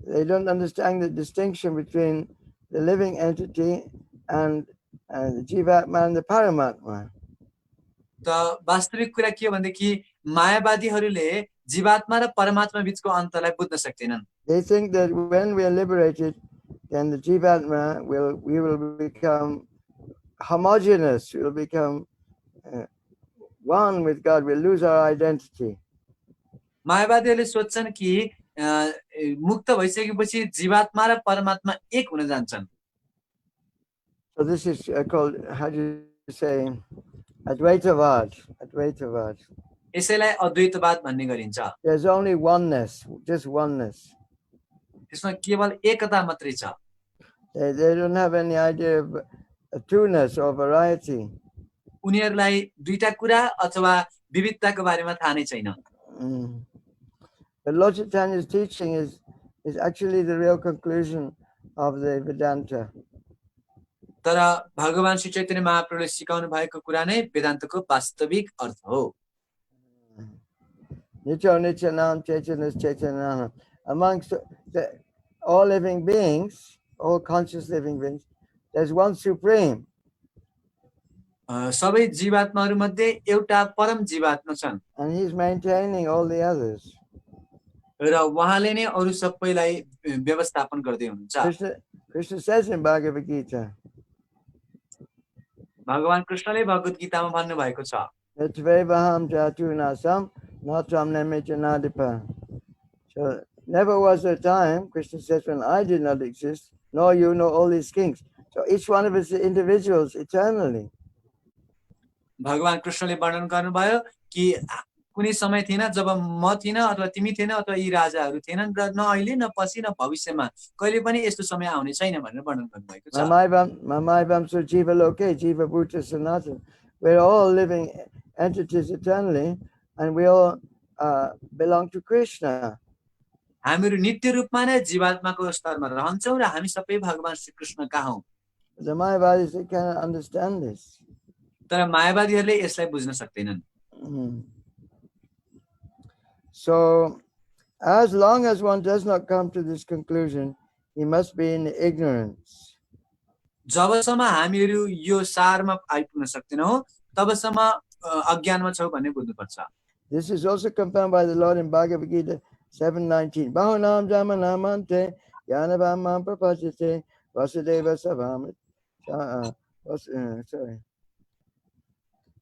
they don't understand the distinction between the living entity and the Jivatma and the Paramatma. त वास्तविक कुरा के हो भनेदेखि मायावादीहरूले जीवात्मा र परमात्मा बीचको अन्तरलाई बुझ्न सक्दैनन्। They think that when we are liberated, then the Jivatma we will become homogeneous, we will become one with God, we'll lose our identity. मायावादीहरूले सोच्छन् कि मुक्त भइसकेपछि जीवात्मा र परमात्मा एक हुन जान्छन्। So this is called, how do you say, Advaitavad. यसैलाई अद्वैतवाद भन्ने गरिन्छ। There's only oneness, just oneness. त्यसमा केवल एकता मात्रै छ। They don't have any idea of two-ness or variety. उनीहरूलाई दुईटा कुरा अथवा विविधताको बारेमा थाहा नै छैन। But Lord Chaitanya's teaching is actually the real conclusion of the Vedanta. तर भगवान श्री चैतन्य महाप्रभुले सिकाउनु भएको कुरा नै वेदान्तको वास्तविक अर्थ हो। Nityo Nityanam Chaitanas Chaitanam. Amongst all living beings, all conscious living beings, there's one supreme. सबै जीवात्माहरू मध्ये एउटा परम जीवात्मा छन्। And he's maintaining all the others. र उहाँले नै अरू सबैलाई व्यवस्थापन गर्दै हुनुहुन्छ। Krishna says in Bhagavad Gita, भगवान कृष्णले भगवत गीतामा भन्नु भएको छ, Yatvevaham jatu nasam natam nemijanadipa. So never was there a time, Krishna says, when I did not exist, nor you, nor all these kings. So each one of us is individuals eternally. भगवान कृष्णले वर्णन गर्नुभयो कि कुनै समय थिएन जब म थिएन अथवा तिमी थिएन अथवा यी राजाहरू थिएनन् र न अहिले न पछि न भविष्यमा कहिले पनि यस्तो समय आउने छैन भनेर वर्णन गर्नुभएको छ। Mamaibam Sujiva Loke, Jiva Bhuta Sanatana. We're all living entities eternally, and we all belong to Krishna. हामीहरू नित्य रूपमा नै जीवात्माको स्तरमा रहन्छौँ र हामी सबै भगवान श्री कृष्णका हौँ। The Mayavadis, they cannot understand this. तर मायावादीहरूले यसलाई बुझ्न सक्दैनन्। So, as long as one does not come to this conclusion, he must be in ignorance. जबसम्म हामीहरू यो सारमा आइपुग्न सक्दैनौँ तबसम्म अज्ञानमा छौँ भन्ने बुझ्नुपर्छ। This is also confirmed by the Lord in Bhagavad Gita 7:19. Bahunam jamanamante yanavamam prapachite vasudeva sabhamit. Sorry.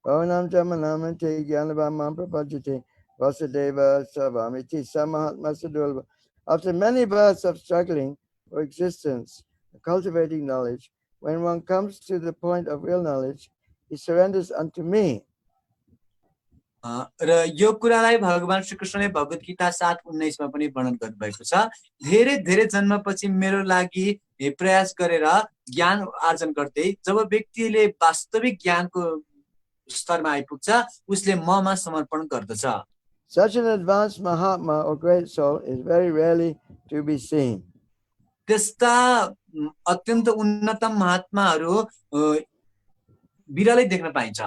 Bahunam jamanamante yanavamam prapachite vasudeva sabhamiti samahatma sadulva. After many births of struggling for existence, cultivating knowledge, when one comes to the point of real knowledge, he surrenders unto me. र यो कुरालाई भगवान श्री कृष्णले भगवत गीता 7:19 मा पनि वर्णन गर्नुभएको छ। धेरै धेरै जन्मपछि मेरो लागि प्रयास गरेर ज्ञान आर्जन गर्दै जब व्यक्तिले वास्तविक ज्ञानको स्तरमा आइपुग्छ उसले ममा समर्पण गर्दछ। Such an advanced Mahatma or great soul is very rarely to be seen. त्यस्ता अत्यन्त उन्नतम महात्माहरू बिरलै देख्न पाइन्छ।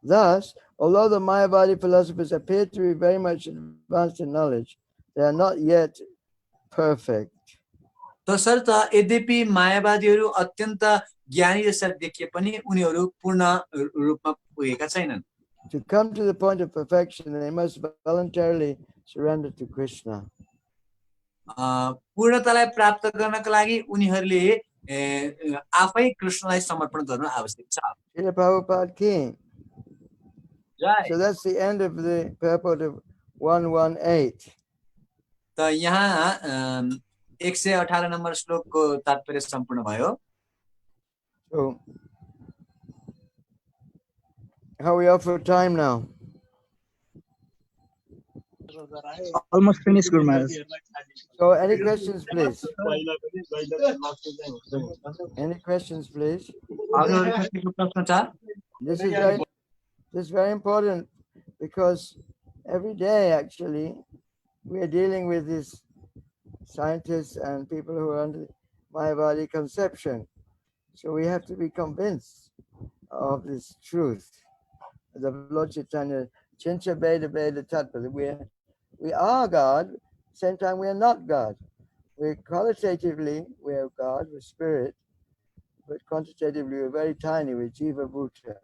Thus, although the Mayavadi philosophers appear to be very much advanced in knowledge, they are not yet perfect. तसर्थ यद्यपि मायावादीहरू अत्यन्त ज्ञानी जस्ता देखिए पनि उनीहरू पूर्ण रूपमा पुगेका छैनन्। To come to the point of perfection, they must voluntarily surrender to Krishna. पूर्णतालाई प्राप्त गर्नका लागि उनीहरूले आफै कृष्णलाई समर्पण गर्न आवश्यक छ। Srila Prabhupada King. जय। So that's the end of the purport of 118. त यहाँ 118 नम्बर श्लोकको तात्पर्य सम्पूर्ण भयो। So, how are we up for time now? Almost finished, Guru Maharaj. So, any questions, please? Any questions, please? This is very important because every day, actually, we are dealing with these scientists and people who are under Mayavadi conception. So we have to be convinced of this truth. The Lord Chaitanya, Chincha Veda Veda Tattva, we are God, same time we are not God. We're qualitatively, we are God, we're spirit, but quantitatively we're very tiny, we're Jiva Bhuta.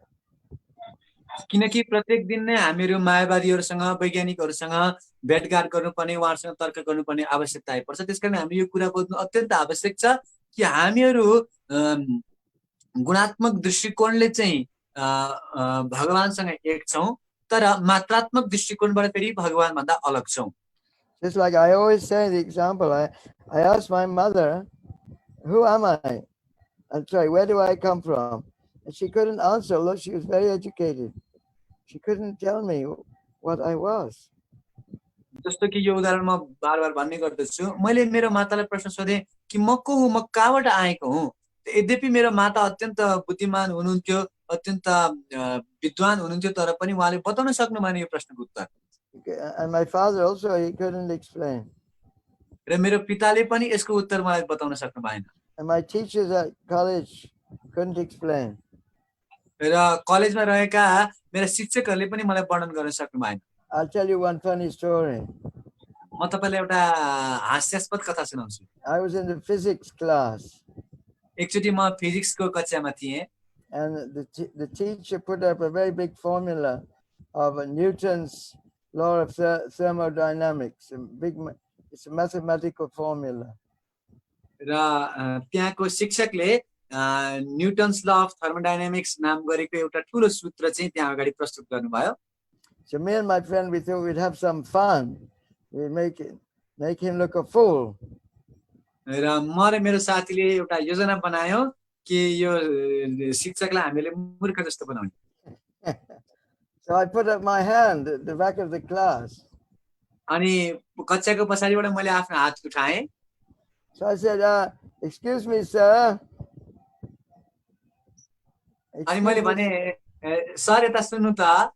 किनकि प्रत्येक दिन नै हामीहरू मायावादीहरूसँग वैज्ञानिकहरूसँग भेटघाट गर्नुपर्ने उहाँहरूसँग तर्क गर्नुपर्ने आवश्यकता आइपर्छ। त्यसकारण हामी यो कुरा बुझ्नु अत्यन्त आवश्यक छ कि हामीहरू गुणात्मक दृष्टिकोणले चाहिँ भगवानसँग एक छौं तर मात्रात्मक दृष्टिकोणबाट फेरि भगवान भन्दा अलग छौं। Just like I always say the example, I asked my mother, who am I? I'm sorry, where do I come from? And she couldn't answer, although she was very educated. She couldn't tell me what I was. जस्तो कि यो उदाहरण म बार-बार भन्ने गर्दछु, मैले मेरो मातालाई प्रश्न सोधे कि म को हुँ, म कहाँबाट आएको हुँ। यद्यपि मेरो माता अत्यन्त बुद्धिमान हुनुहुन्थ्यो, अत्यन्त विद्वान हुनुहुन्थ्यो, तर पनि उहाँले बताउन सक्नु भएन यो प्रश्नको उत्तर। And my father also, he couldn't explain. र मेरो पिताले पनि यसको उत्तर मलाई बताउन सक्नु भएन। And my teachers at college couldn't explain. र कलेजमा रहेका मेरा शिक्षकहरूले पनि मलाई वर्णन गर्न सक्नु भएन। I'll tell you one funny story. म तपाईलाई एउटा हास्यास्पद कथा सुनाउँछु। I was in the physics class. एकचोटी म फिजिक्सको कक्षामा थिएँ। And the teacher put up a very big formula of Newton's law of thermodynamics. It's a mathematical formula. र त्यहाँको शिक्षकले न्यूटन्स ल अफ थर्मोडायनामिक्स नाम गरेको एउटा ठूलो सूत्र चाहिँ त्यहाँ अगाडि प्रस्तुत गर्नुभयो। So me and my friend, we thought we'd have some fun. We'd make him look a fool. र म र मेरो साथीले एउटा योजना बनायो कि यो शिक्षकलाई हामीले मूर्ख जस्तो बनाउने। So I put up my hand at the back of the class. अनि कक्षाको पछाडिबाट मैले आफ्नो हात उठाएँ So I said, excuse me, sir. अनि मैले Excuse भने me. सर यता सुन्नु त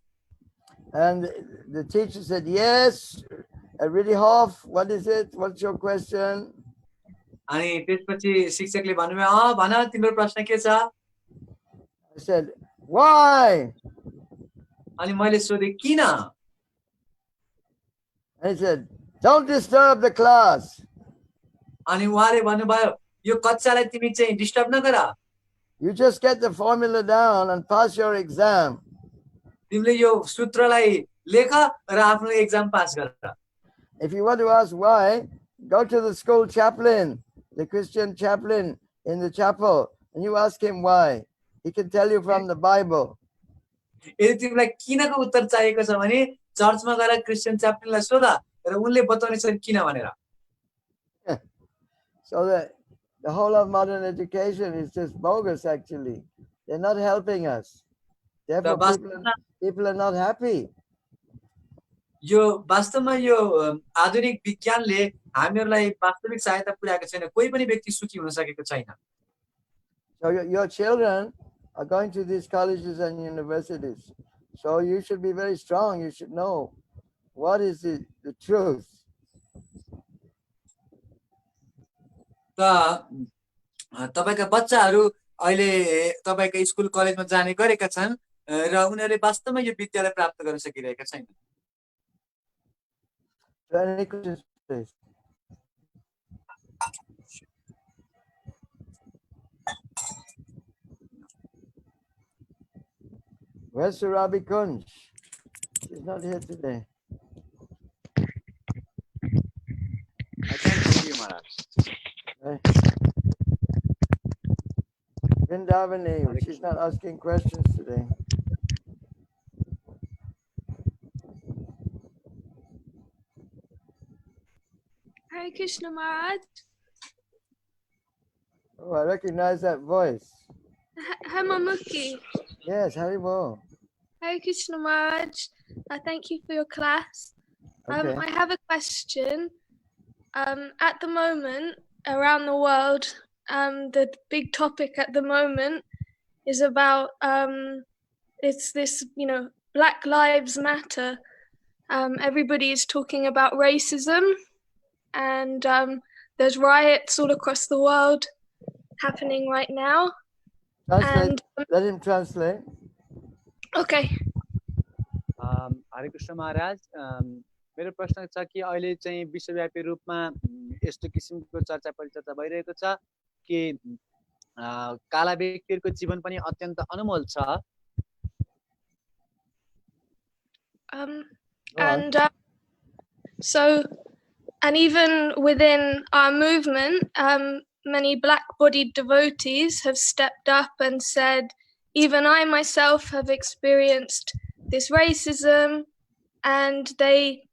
And the teacher said, yes, Riddihoff, what is it? What's your question? अनि त्यसपछि शिक्षकले भन्नुभयो भन तिम्रो प्रश्न के छ I said, why? अनि मैले सोधेँ किन And he said, don't disturb the class. अनि उहाँले भन्नुभयो यो कक्षालाई तिमी चाहिँ disturb Nagar You just get the formula down and pass your exam. तिमीले यो सूत्रलाई लेख र आफ्नो एक्जाम पास गर If you want to ask why, go to the school chaplain, the Christian chaplain in the chapel, and you ask him why. He can tell you from the Bible. यदि तिमीलाई किनको उत्तर चाहिएको छ भने चर्चमा गएर Christian च्याप्लिनलाई सोध र उनले बताउने छन् किन भनेर So the whole of modern education is just bogus, actually. They're not helping us. Therefore, people are not happy. यो वास्तवमा यो आधुनिक विज्ञानले हामीहरूलाई वास्तविक सहायता पुर्याएको छैन कोही पनि व्यक्ति सुखी हुन सकेको छैन So your children are going to these colleges and universities. So you should be very strong. You should know what is the truth. त तपाईका बच्चाहरू अहिले तपाईका स्कुल कलेजमा जाने गरेका छन् र उनीहरूले वास्तवमा यो विद्यालय प्राप्त गर्न सकिरहेका छैनन् Any questions, please? Where's Surabi Kunj? She's not here today. I can't see you, Maharaj. Vrindavani, she's not asking questions today. Hare Krishna Maharaj. Oh, I recognize that voice. Hemamukhi. Yes, Haribol. Hare Krishna Maharaj. Thank you for your class. Okay. I have a question. At the moment, around the world, the big topic at the moment is about it's this, Black Lives Matter. Everybody is talking about racism, and there's riots all across the world happening right now. Translate. Let him translate. Okay. हरे कृष्ण महाराज मेरो प्रश्न छ कि अहिले चाहिँ विश्वव्यापी रूपमा यस्तो किसिमको चर्चा परिचर्चा भइरहेको छ कि काला व्यक्तिहरूको जीवन पनि अत्यन्त अनमोल छ And even within our movement, many black-bodied devotees have stepped up and said, even I myself have experienced this racism, and they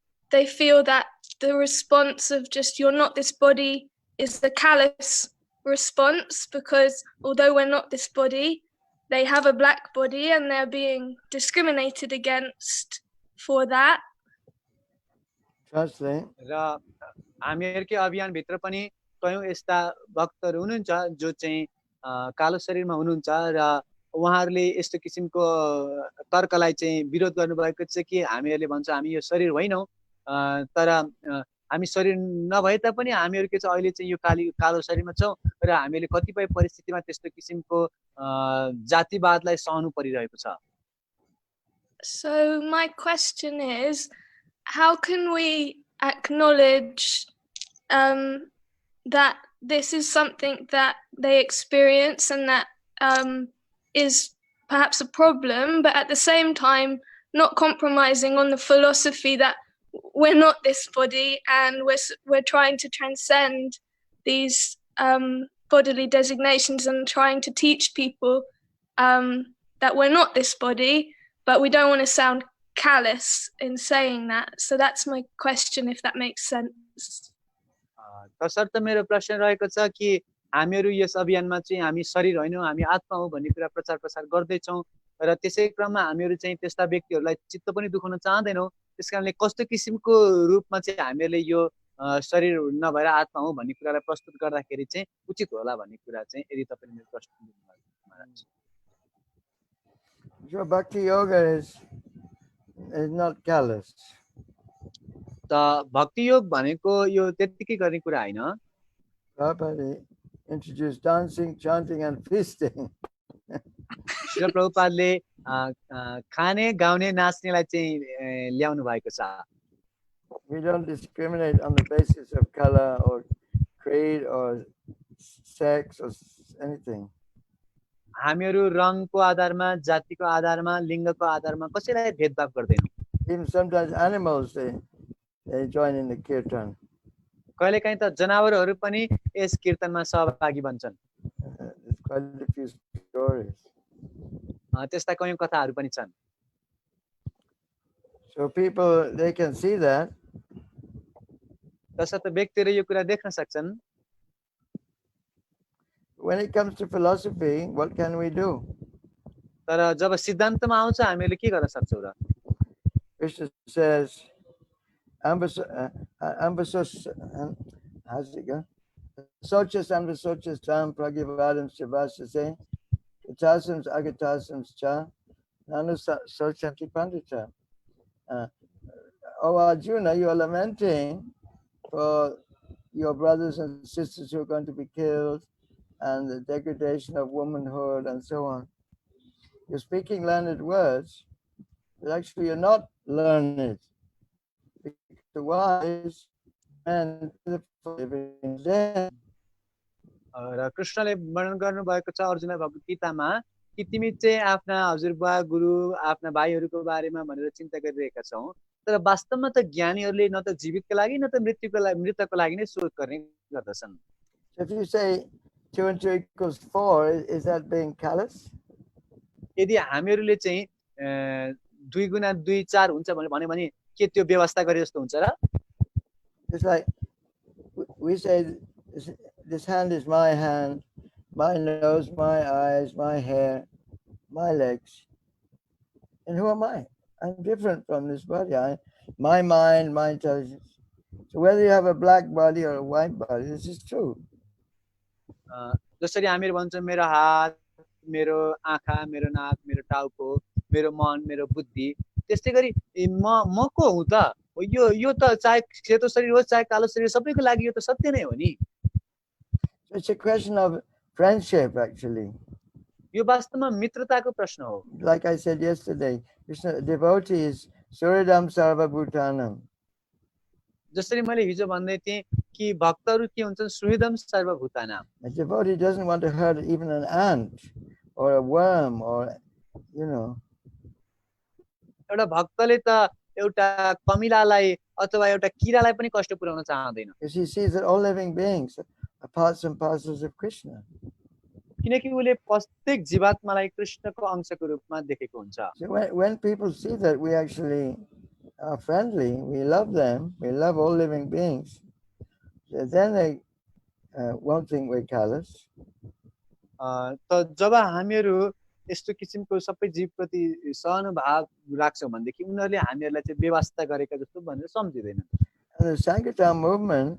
feel that the response of just you're not this body is the callous response, because although we're not this body, they have a black body and they're being discriminated against for that. Translate. र हामीहरुकै अभियानभित्र पनि कयौं यस्ता भक्तहरू हुनुहुन्छ जो चाहिँ कालो शरीरमा हुनुहुन्छ र उहाँहरूले यस्तो किसिमको तर्कलाई चाहिँ विरोध गर्नुभएको छ कि हामीहरूले भन्छ हामी यो शरीर होइनौं तर हामी शरीर नभए तापनि हामीहरुको चाहिँ अहिले चाहिँ यो कालो शरीरमा छौं र हामीले कतिपय परिस्थितिमा त्यस्तो किसिमको जातिवादलाई सहनु परिरहेको छ. So my question is, how can we acknowledge that this is something that they experience and that is perhaps a problem, but at the same time not compromising on the philosophy that we're not this body and we're trying to transcend these bodily designations and trying to teach people that we're not this body, but we don't want to sound callous in saying that. So that's my question, if that makes sense. तसर्थ मेरो प्रश्न रहेको छ कि हामीहरु yes अभियानमा चाहिँ हामी शरीर हैनौं हामी आत्मा हो भन्ने कुरा प्रचार प्रसार गर्दै छौं र त्यसै क्रममा हामीहरू चाहिँ त्यस्ता व्यक्तिहरूलाई चित्त पनि दुखाउन चाहँदैनौँ। त्यसकारणले कस्तो किसिमको रूपमा चाहिँ हामीहरूले यो शरीर नभएर आत्मा हो भन्ने कुरालाई प्रस्तुत गर्दाखेरि चाहिँ उचित होला भन्ने कुरा चाहिँ यदि तपाईँले मेरो प्रश्न दिनुभएको महाराज। So bhakti yoga is not callous. त भक्ति योग भनेको यो त्यतिकै गर्ने कुरा होइन। Prabhupada introduced dancing, chanting and feasting. Srila प्रभुपादले खाने गाउने नाच्नेलाई चाहिँ ल्याउनु भएको छ। We don't discriminate on the basis of color or creed or sex or anything. हामीहरू रङको आधारमा, जातिको आधारमा, लिङ्गको आधारमा कसैलाई भेदभाव गर्दैनौँ। Even sometimes animals they join in the kirtan. कहिलेकाहीँ त जनावरहरू पनि यस कीर्तनमा सहभागी बन्छन्। There's quite a few stories. त्यस्ता कयौं कथाहरू पनि छन्। So people they can see that. तसर्थ व्यक्तिहरू यो कुरा देख्न सक्छन्। When it comes to philosophy, what can we do? तर जब सिद्धान्तमा आउँछ हामीले के गर्न सक्छौँ र? Krishna says, how's it go? Sochas ambasochas tam pragyavadam shavasase, katasams agatasams cha, nanu sochanti pandita. Oh Arjuna, you are lamenting for your brothers and sisters who are going to be killed and the degradation of womanhood and so on. You're speaking learned words, but actually you're not learned. The wise and the living dead. र कृष्णले वर्णन गर्नुभएको छ अर्जुनलाई भएको गीतामा कि तिमी चाहिँ आफ्ना हजुरबा गुरु आफ्ना भाइहरूको बारेमा भनेर चिन्ता गरिरहेका छौ, तर वास्तवमा त ज्ञानीहरूले न त जीवितको लागि न त मृतको लागि नै सोच गर्ने गर्दछन्। If you say 2 and 2 equals 4, is that being callous? यदि हामीहरूले चाहिँ 2 गुणा 2 4 हुन्छ भन्यो भने के त्यो व्यवस्था गरे जस्तो हुन्छ र? It's like we say this hand is my hand, my nose, my eyes, my hair, my legs. And who am I? I'm different from this body. My mind, my intelligence. So whether you have a black body or a white body, this is true. जसरी हामीहरू भन्छौँ मेरो हात, मेरो आँखा, मेरो नाक, मेरो टाउको, मेरो मन, मेरो बुद्धि, त्यस्तै गरी म को हुँ त? यो त चाहे सेतो शरीर होस् चाहे कालो शरीर सबैको लागि यो त सत्य नै हो नि। It's a question of friendship actually. यो वास्तवमा मित्रताको प्रश्न हो। Like I said yesterday, Krishna devotees Suridam Sarva Bhutanam. जसरी मैले हिजो भन्दै थिएँ कि भक्तहरू के हुन्छन् सुहृदम सर्वभूतानाम। A devotee doesn't want to hurt even an ant or a worm or एउटा भक्तले त एउटा कमिलालाई अथवा एउटा किरालाई पनि कष्ट पुर्याउन चाहदैन। Because he sees that all living beings are parts and parcels of Krishna. किनकि उले प्रत्येक जीवात्मालाई कृष्णको अंशको रूपमा देखेको हुन्छ। So when people see that we actually are friendly, we love them, we love all living beings, then they won't think we're callous. त जब हामीहरू यस्तो किसिमको सबै जीवप्रति सहानुभाव राख्छौँ भनेदेखि उनीहरूले हामीहरूलाई चाहिँ व्यवस्था गरेका जस्तो भनेर सम्झिँदैनन्। And the Sankirtan movement,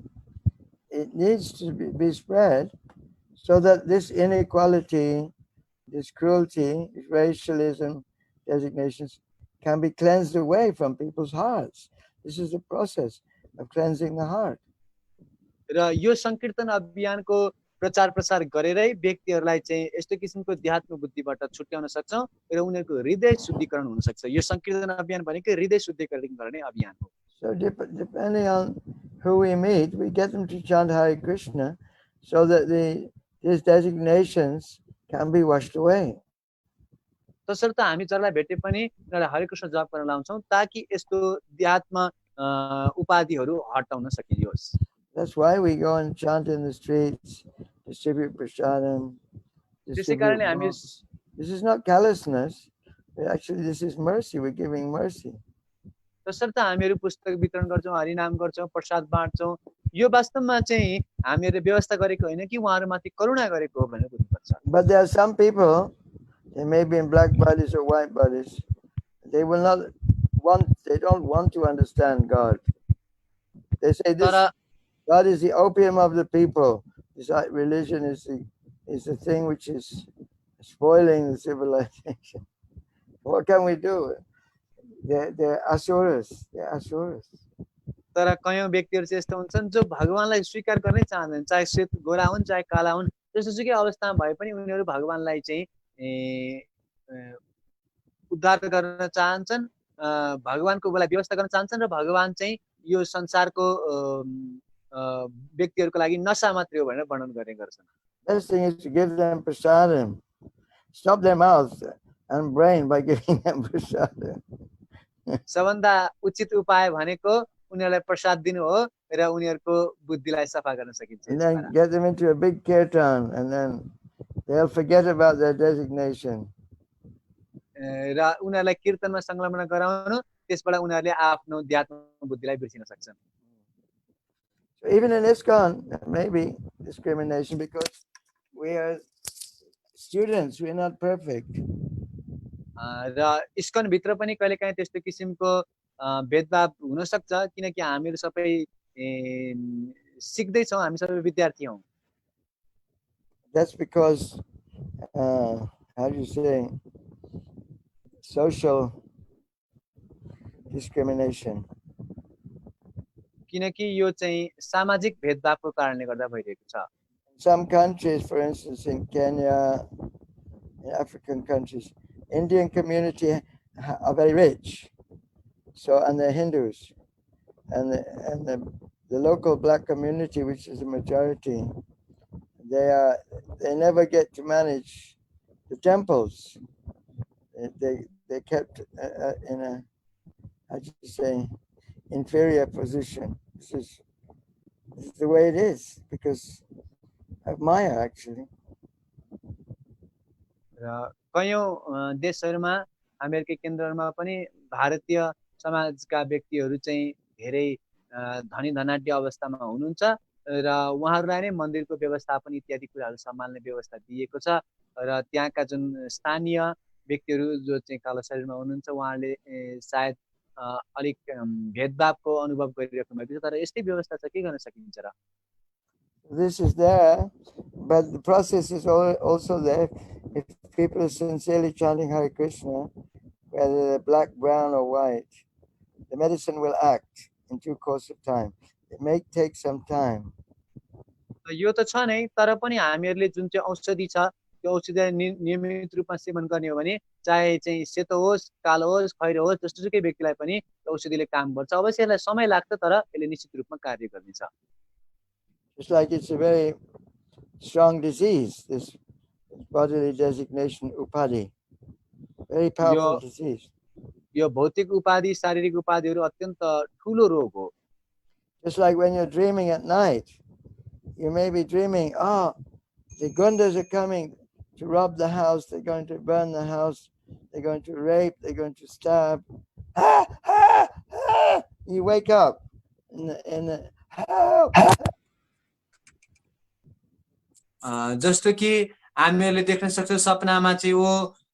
it needs to be spread so that this inequality, this cruelty, this racialism, designations can be cleansed away from people's hearts. This is the process of cleansing the heart. र यो संकीर्तन अभियानको प्रचार प्रसार गरेरै व्यक्तिहरूलाई चाहिँ यस्तो किसिमको ध्यात्म बुद्धिबाट छुट्याउन सक्छौं र उनीहरूको हृदय शुद्धिकरण हुन सक्छ। यो संकीर्तन अभियान भनेको हृदय शुद्धिकरण गर्ने अभियान हो। So depending on who we meet, we get them to chant Hare Krishna so that these designations can be washed away. तसर्थ हामी जसलाई भेटे पनि उनीहरूलाई हरे कृष्ण जप गर्न लाउँछौं ताकि यस्तो ध्यात्म उपाधिहरू हटाउन सकियोस्। That's why we go and chant in the streets, distribute prasadam. This is not callousness. Actually, this is mercy. We're giving mercy. तसर्थ हामीहरू पुस्तक वितरण गर्छौं, हरिनाम गर्छौं, प्रसाद बाँड्छौं। यो वास्तवमा चाहिँ हामीहरूले व्यवस्था गरेको होइन कि उहाँहरूमाथि करुणा गरेको हो भनेर बुझ्नुपर्छ। But there are some people, They may be in black bodies or white bodies. They will not want. They don't want to understand God. They say this तर God is the opium of the people. This religion is the thing which is spoiling the civilization. What can we do? They're asuras. They're asuras. तर कयौँ व्यक्तिहरू चाहिँ यस्तो हुन्छन् जो भगवानलाई स्वीकार गर्नै चाहँदैन, चाहे सेत गोरा हुन् चाहे काला हुन्, जसोसुकै अवस्थामा भए पनि उनीहरू भगवानलाई चाहिँ उद्धार गर्न चाहन्छन्, भगवानको बेला व्यवस्था गर्न चाहन्छन् र भगवान चाहिँ यो संसारको व्यक्तिहरूको लागि नशा मात्रै हो भनेर वर्णन गर्ने गर्छन्। Best thing is to give them prasadam. Stop their mouth and brain by giving them prasadam. सबभन्दा उचित उपाय भनेको उनीहरूलाई प्रसाद दिनु हो र उनीहरूको बुद्धिलाई सफा गर्न सकिन्छ। And then get them into a big kirtan, and then they'll forget about their designation. र उनीहरूलाई कीर्तनमा संलग्न गराउनु, त्यसबाट उनीहरूले आफ्नो ध्यात्म बुद्धिलाई बिर्सिन सक्छन्। So even in ISKCON, there may be discrimination because we are students, we are not perfect. र इस्कन भित्र पनि कहिलेकाहीँ त्यस्तो किसिमको भेदभाव हुन सक्छ, किनकि हामीहरू सबै सिक्दैछौँ, हामी सबै विद्यार्थी हौँ। That's because, how do you say, social discrimination. किनकि यो चाहिँ सामाजिक भेदभावको कारणले गर्दा भइरहेको छ। Some countries, for instance, in Kenya, in African countries, Indian community are very rich. So, and they're Hindus, and the local black community, which is the majority, they never get to manage the temples. They kept in a, how do you say, inferior position. This is the way it is because of Maya, actually. र कयौँ देशहरूमा, अमेरिकी केन्द्रहरूमा पनि भारतीय समाजका व्यक्तिहरू चाहिँ धेरै धनी धनाढ्य अवस्थामा हुनुहुन्छ र उहाँहरूलाई नै मन्दिरको व्यवस्थापन इत्यादि कुराहरू सम्हाल्ने व्यवस्था दिएको छ र त्यहाँका जुन स्थानीय व्यक्तिहरू जो चाहिँ कालो शरीरमा हुनुहुन्छ उहाँहरूले सायद अलिक भेदभावको अनुभव गरिरहेको भएको छ, तर यस्तै व्यवस्था छ, के गर्न सकिन्छ र? This is there, but the process is also there. If people are sincerely chanting Hare Krishna, whether they're black, brown, or white, the medicine will act in due course of time. It may take some time. यो त छ नै, तर पनि हामीहरूले जुन चाहिँ औषधि छ त्यो औषधि नियमित रूपमा सेवन गर्ने हो भने चाहे चाहिँ सेतो होस्, कालो होस्, खैरो होस्, जस्तोसुकै व्यक्तिलाई पनि औषधिले काम गर्छ। अवश्य यसलाई समय लाग्छ, तर यसले निश्चित रूपमा कार्य गर्नेछ। Just like it's a very strong disease, this bodily designation upadhi, very powerful disease. यो भौतिक उपाधि, शारीरिक उपाधिहरू अत्यन्त ठुलो रोग हो। Just like when you're dreaming at night, you may be dreaming, the gundas are coming to rob the house, they're going to burn the house, they're going to rape, they're going to stab. You wake up जस्तो कि हामीहरूले देख्न सक्छौँ सपनामा चाहिँ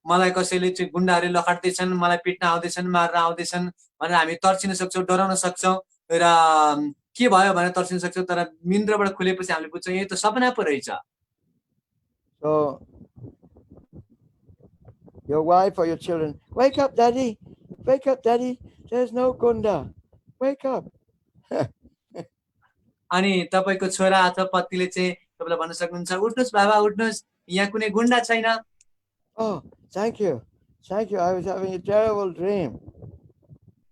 मलाई कसैले चाहिँ गुण्डाहरूले लखट्दैछन्, मलाई पिट्न आउँदैछन्, मार्न आउँदैछन् भनेर हामी तर्सिन सक्छौँ, डराउन सक्छौँ र के भयो भनेर तर्सिन सक्छौँ, तर निन्द्राबाट खुलेपछि हामीले बुझ्छौँ यो त सपना पो रहेछ। So your wife or your children, wake up daddy, there's no gunda, wake up. अनि तपाईको छोरा अथवा पतिले चाहिँ तपाईलाई भन्न सक्नुहुन्छ उठ्नुस् बाबा उठ्नुस्, यहाँ कुनै गुण्डा छैन। Oh, thank you, I was having a terrible dream.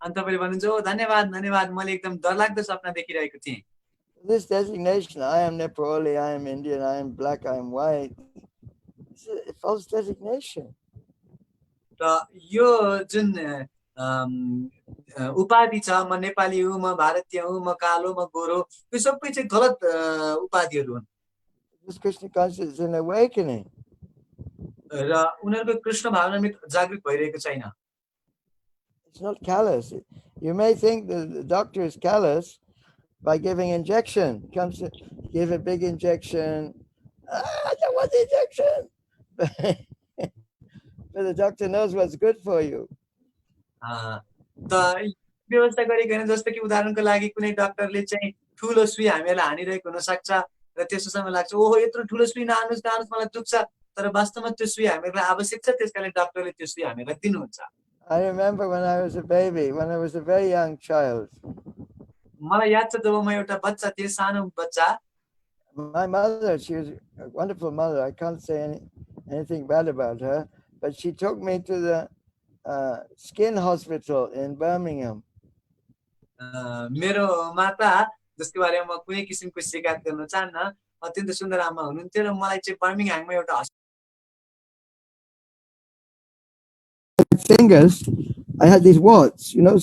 अनि तपाईले भन्नुहुन्छ ओ धन्यवाद धन्यवाद, मैले एकदम डरलाग्दो सपना देखिरहेको थिएँ। This designation, I am Nepali, I am Indian, I am black, I am white, it's a false designation. र यो जुन उपाधि छ, म नेपाली हुँ, म भारतीय हुँ, म कालो, म गोरो, यो सबै चाहिँ गलत उपाधिहरू हुन्। This Krishna consciousness is an awakening. र उनीहरूको कृष्ण भावनामा जागृत भइरहेको छैन। It's not callous. You may think the doctor is callous by giving injection. He comes to give a big injection. I don't want the injection. But the doctor knows what's good for you. त व्यवस्था गरिकन जस्तो कि उदाहरणको लागि कुनै डाक्टरले चाहिँ ठुलो सुई हामीलाई हानिरहेको हुन सक्छ र त्यस्तो समय लाग्छ ओहो यत्रो ठुलो सुई नहानुस् नहानुस् मलाई दुख्छ तर वास्तवमा त्यो सुई हामीलाई आवश्यक छ त्यसकारण डाक्टरले त्यो सुई हामीलाई दिनुहुन्छ I remember when I was a baby, when I was a very young child. मलाई याद छ जब म एउटा बच्चा थिएँ सानो बच्चा My mother, she was a wonderful mother. I can't say anything bad about her, but she took me to the skin hospital in Birmingham. मेरो माता जसको बारेमा म कुनै किसिमको शिकायत गर्न चाहन्न अत्यन्त सुन्दर आमा हुनुहुन्थ्यो र मलाई चाहिँ बर्मिङहाममा एउटा fingers, I had these warts. You know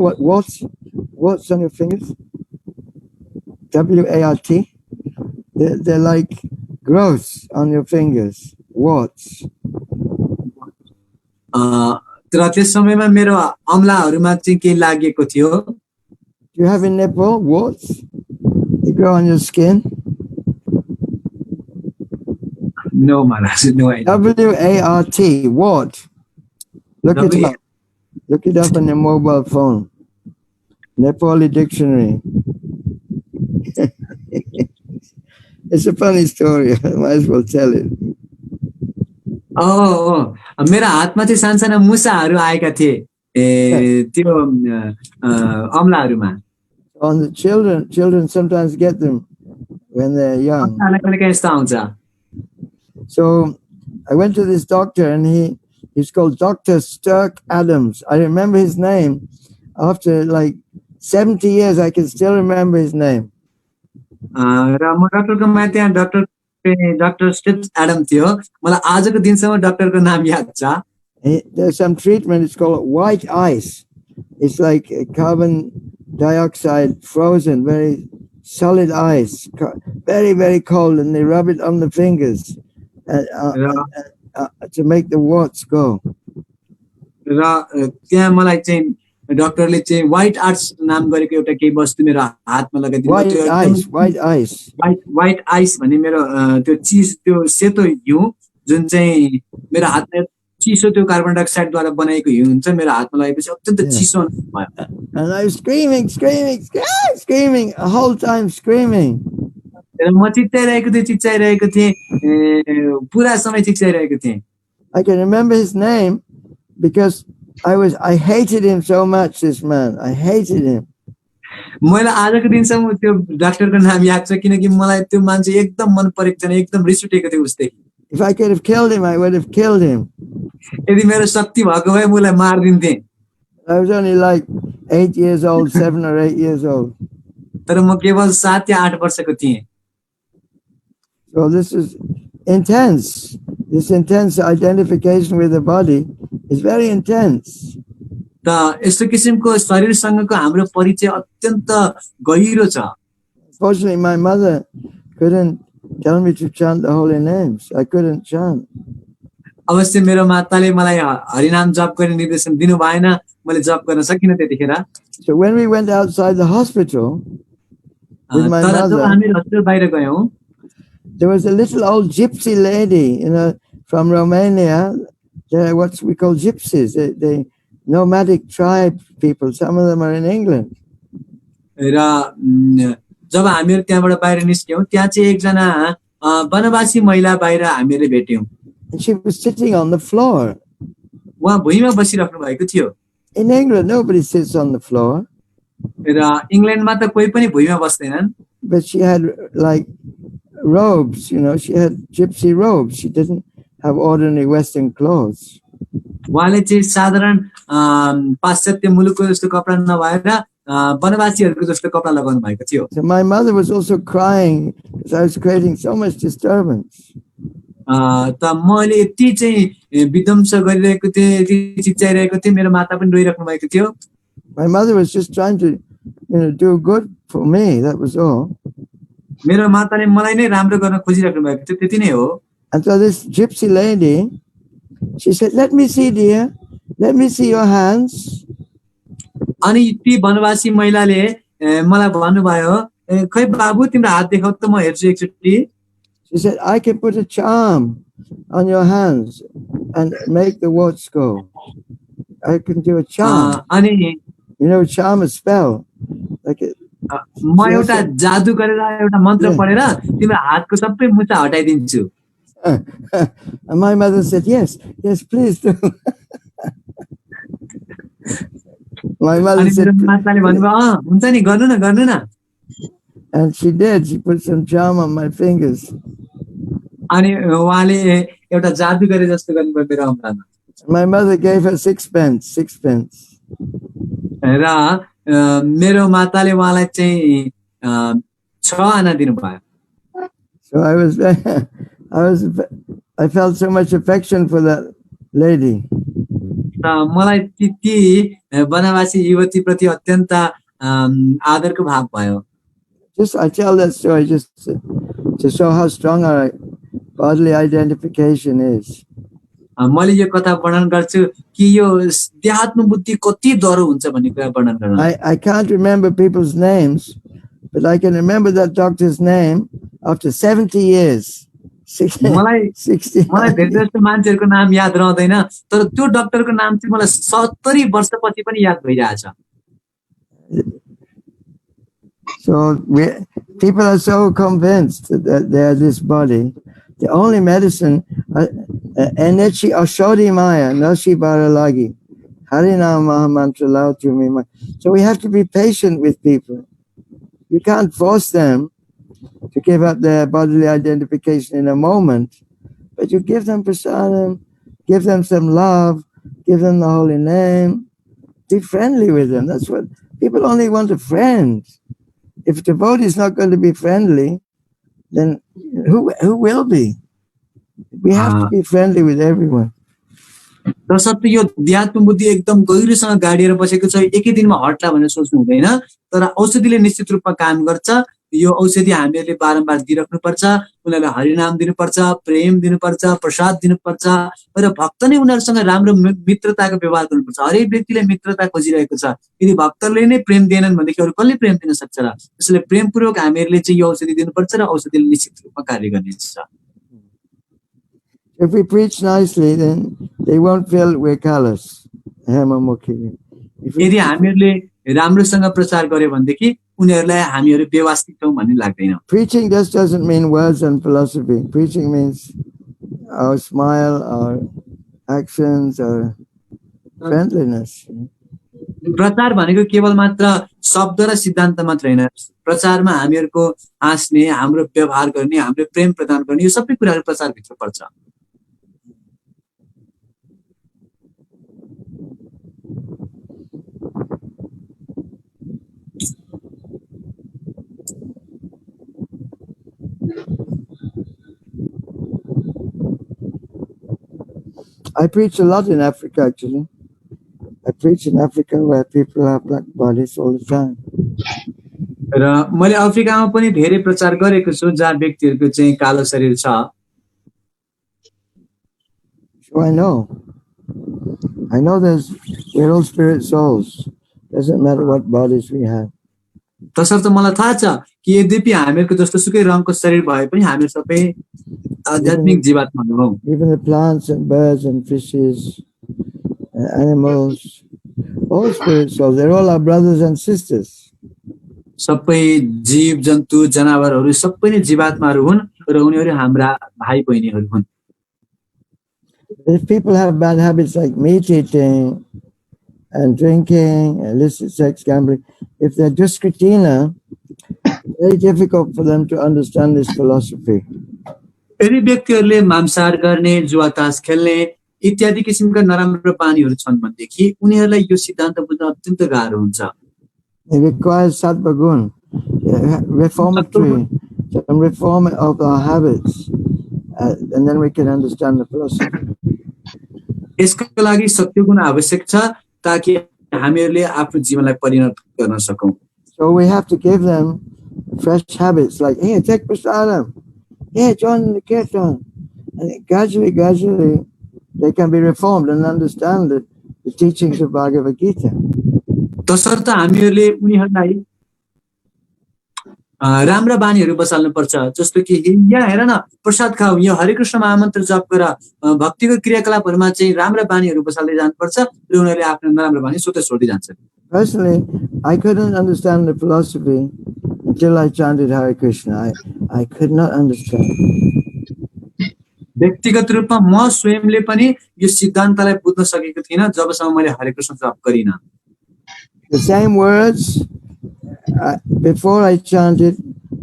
what warts? Warts on your fingers. W-A-R-T. They're like growths on your fingers. Warts. तर त्यस समयमा मेरो अम्लाहरुमा चाहिँ के लागेको थियो. Do you have in Nepal warts? They grow on your skin. No, Maharaj, no idea. W-A-R-T. Wart. Look it up. Look it up on your mobile phone. Nepali dictionary. It's a funny story. I might as well tell it. मेरा हातमा चाहिँ सानसाना मुसाहरू आएका थिए त्यो अम्लाहरुमा. On the children sometimes get them when they're young. So I went to this doctor and he's called Dr. Sturk Adams. I remember his name. After like 70 years, I can still remember his name. Dr. Sturk Adams थियो मलाई आजको दिनसम्म डाक्टरको नाम याद छ. There's some treatment, it's called white ice. It's like carbon dioxide frozen, very solid ice, very, very cold, and they rub it on the fingers to make the warts go. र त्यहाँ मलाई चाहिँ डाक्टरले चाहिँ व्हाइट आइस नाम गरेको एउटा केही वस्तु मेरो हातमा लगाइदिनु. व्हाइट आइस भन्ने मेरो त्यो चीज त्यो सेतो हिउँ जुन चाहिँ मेरो हातमा चिसो त्यो कार्बन डाइअक्साइड द्वारा बनाएको हिउँ हुन्छ मेरो हातमा लागेपछि अत्यन्त चिसो भयो. And I was screaming a whole time screaming. म चिच्चाइरहेको थिएँ पुरा समय चिच्चाइरहेको थिएँ. I can remember his name because I hated him so much, this man. I hated him. मलाई आजको दिनसम्म त्यो डाक्टरको नाम याद छ किनकि मलाई त्यो मान्छे एकदम मन परेको छैन एकदम रिस उठेको थियो उसदेखि. If I could have killed him, I would have killed him. यदि मेरो शक्ति भएको भए मलाई मार्दिन्थे. I was only like 8 years old, 7 or 8 years old. तर म केवल 7 या 8 वर्षको थिएँ. So this is intense. This intense identification with the body is very intense. त यस्तो किसिमको शरीरसँगको हाम्रो परिचय अत्यन्त गहिरो छ. Fortunately, my mother couldn't tell me to chant the holy names. I couldn't chant. अवश्य मेरो माताले मलाई हरिनाम जप गर्ने निर्देशन दिनु भएन. मैले जप गर्न सकिनँ त्यतिखेर. So when we went outside the hospital with my mother, हामी हस्पिटल बाहिर गयौं. There was a little old gypsy lady, from Romania. They're what we call gypsies. They nomadic tribe people. Some of them are in England. र जब हामीहरु त्यहाँबाट बाहिर निस्क्यौं त्यहाँ चाहिँ एकजना वनवासी महिला बाहिर हामीले भेट्यौं. And she was sitting on the floor. उहाँ भुइँमा बसिराख्नु भएको थियो. In England, nobody sits on the floor. र इंग्ल्यान्डमा त कोही पनि भुइँमा बस्दैनन्. But she had like robes, she had gypsy robes. She didn't have ordinary Western clothes. उहाँले चाहिँ साधारण पाश्चात्य मुलुकको जस्तो कपडा नभएर वनवासीहरुको जस्तो कपडा लगाउनु भएको थियो. So my mother was also crying because I was creating so much disturbance. त मैले यति चाहिँ विध्वंस गरिरहेको थिएँ यति चिच्चाइरहेको थिएँ मेरो माता पनि रोइराख्नु भएको थियो. My mother was just trying to do good for me, that was all. मेरो माताले मलाई नै राम्रो गर्न खोजिराख्नु भएको थियो त्यति नै हो. And so this gypsy lady, she said, "Let me see, dear. Let me see your hands." अनि ती वनवासी महिलाले मलाई भन्नुभयो खै बाबु तिम्रो हात देखाउ त म हेर्छु एकचोटी. She said, I can put a charm on your hands and make the warts go. I can do a charm. अनि You know, charm a spell. Like it, म एउटा जादु गरेर एउटा मन्त्र पढेर तिम्रो हातको सबै मुसा हटाइदिन्छु। and my mother said, yes, please do. My mother अनि said, मेरो माताले भन्नुभयो हुन्छ नि गर्नु न। and she did. She put some charm on my fingers. अनि उहाँले एउटा जादु गरे जस्तो गर्नुभयो मेरो औँलामा। My mother gave her sixpence. र मेरो माताले उहाँलाई चाहिँ 6 आना दिनुभयो। So I felt so much affection for that lady. मलाई ती वनवासी युवती प्रति अत्यन्त आदरको भाव भयो। Just I tell that story just to show how strong our bodily identification is. मैले यो कथा वर्णन गर्छु कि यो देहात्म बुद्धि कति डरो हुन्छ भन्ने कुरा वर्णन गर्न। I can't remember people's names, but I can remember that doctor's name after 70 years. 60 मलाई धेरै जस्तो मान्छेहरुको नाम याद रहँदैन, तर त्यो डाक्टरको नाम चाहिँ मलाई 70 वर्षपछि पनि याद भइरहेछ। So people are so convinced that they are this body. The only medicine, Enechi Ashodi Maya, Nashi Baralagi, Harinam Mahamantra Lao Tumima. So we have to be patient with people. You can't force them to give up their bodily identification in a moment, but you give them prasadam, give them some love, give them the holy name, be friendly with them. That's what people only want, a friend. If a devotee is not going to be friendly, then who will be? We have to be friendly with everyone. तसर्थ यो अध्यात्म बुद्धि एकदम गहिरोसँग गाडिएर बसेको छ, एकै दिनमा हट्ला भनेर सोच्नु हुँदैन। तर औषधिले निश्चित रूपमा काम गर्छ। यो औषधि हामीहरूले बारम्बार दिइराख्नुपर्छ, उनीहरूलाई हरिनाम दिनुपर्छ, प्रेम दिनुपर्छ, प्रसाद दिनुपर्छ र भक्त नै उनीहरूसँग राम्रो मित्रताको व्यवहार गर्नुपर्छ। हरेक व्यक्तिले मित्रता खोजिरहेको छ, यदि भक्तले नै प्रेम दिएनन् भनेदेखि अरू कसले प्रेम दिन सक्छ र? त्यसैले प्रेमपूर्वक हामीहरूले चाहिँ यो औषधि दिनुपर्छ र औषधिले निश्चित रूपमा कार्य गर्नेछ। If we preach nicely, then they won't feel we're callous. यदि हामीहरूले राम्रोसँग प्रचार गर्यो भनेदेखि उनीहरूलाई हामीहरू व्यवस्थित छौं भन्ने लाग्दैन। Preaching just doesn't mean words and philosophy. Preaching means our smile, our actions, our friendliness. प्रचार भनेको केवल मात्र शब्द र सिद्धान्त मात्र हैन। प्रचारमा हामीहरूको हाँस्ने, हाम्रो व्यवहार गर्ने, हाम्रो प्रेम प्रदान गर्ने, यो सबै कुराहरू प्रचार भित्र पर्छ। I preach a lot in Africa, actually. I preach in Africa where people have black bodies all the time. र मैले अफ्रिकामा पनि धेरै प्रचार गरेको छु जहाँ व्यक्तिहरुको चाहिँ कालो शरीर छ। So I know we're all spirit souls. Doesn't matter what bodies we have. तसर्थ मलाई थाहा छ कि यद्यपि हामीहरूको जस्तो सुकै रङको शरीर भए पनि हामी सबै आध्यात्मिक जीवात्माहरू हौ। Even the plants and birds and fishes, animals, all spirit souls, they're all our brothers and sisters. सबै जीव जन्तु जनावरहरू सबै नै जीवात्माहरू हुन् र उनीहरू हाम्रा भाइ बहिनीहरू हुन्। If people have bad habits like meat eating and drinking, illicit sex, gambling, if they're duskritina, very difficult for them to understand this philosophy. यदि व्यक्तिहरूले मांसाहार गर्ने, जुवातास खेल्ने इत्यादि किसिमका नराम्रो बानीहरू छन् भनेदेखि उनीहरूलाई यो सिद्धान्त बुझ्न अत्यन्त गाह्रो हुन्छ। It requires sattva gun, reformatory, some reform of our habits, and then we can understand the philosophy. यसको लागि सत्वगुण आवश्यक छ ताकि हामीहरूले आफ्नो जीवनलाई परिणत गर्न सकौं। So we have to give them fresh habits like, hey, take prasadam, hey, join the kirtan. And gradually, they can be reformed and understand the teachings of Bhagavad Gita. तसर्थ हामीहरूले उनीहरूलाई राम्रा बानीहरू बसाल्नुपर्छ जस्तो कि यहाँ हेर न प्रसाद खाऊ यो हरे कृष्ण महामन्त्र जप गर भक्तिको क्रियाकलापहरूमा चाहिँ राम्रा बानीहरू बसाल्दै जानुपर्छ र उनीहरूले आफ्नो नराम्रो बानी स्वतः छोड्दै जान्छन् Personally, I couldn't understand the philosophy until I chanted Hare Krishna. I could not understand. व्यक्तिगत रूपमा म स्वयंले पनि यो सिद्धान्तलाई बुझ्न सकेको थिइनँ जबसम्म मैले हरे कृष्ण जप गरिनँ The same words before I chanted,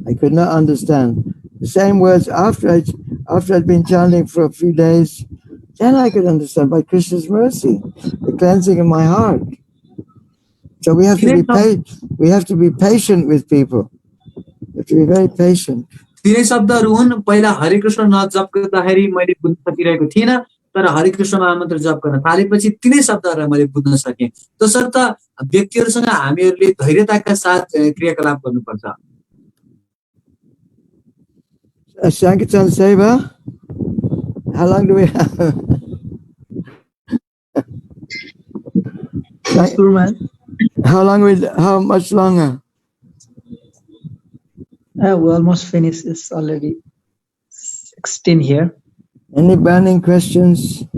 I could not understand. The same words after I'd been chanting for a few days, then I could understand by Krishna's mercy, the cleansing of my heart. So we have to be patient with people. We have to be very patient. तिनै शब्दहरू हुन् पहिला हरे कृष्ण नजप गर्दाखेरि मैले बुझ्न सकिरहेको थिइनँ तर हरे कृष्ण महामन्त्र जप गर्न थालेपछि तिनै शब्दहरूलाई मैले बुझ्न सकेँ तसर्थ व्यक्तिहरूसँग हामीहरूले धैर्यताका साथ क्रियाकलाप गर्नुपर्छ Sankirtan Seva, how long do we have? How much longer? We almost finished. It's already 16 here. Any burning questions you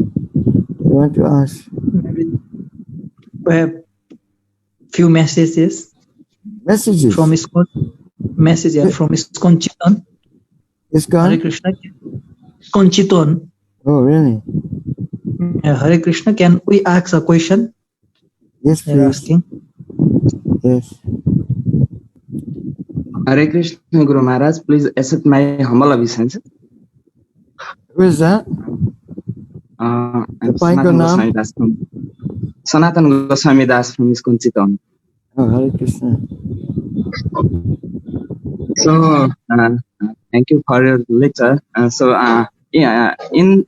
want to ask? Maybe we have few messages. Messages? From ISKCON. From ISKCON Chiton. ISKCON? Hare Krishna. ISKCON Chiton. Oh, really? Hare Krishna, can we ask a question? Yes, please. They're asking. Yes. Hare Krishna, Guru Maharaj, please accept my humble obeisance. Who is that? I'm Sanatan Goswami Das from ISKCON Chiton. Oh, Hare Krishna. So, thank you for your lecture. In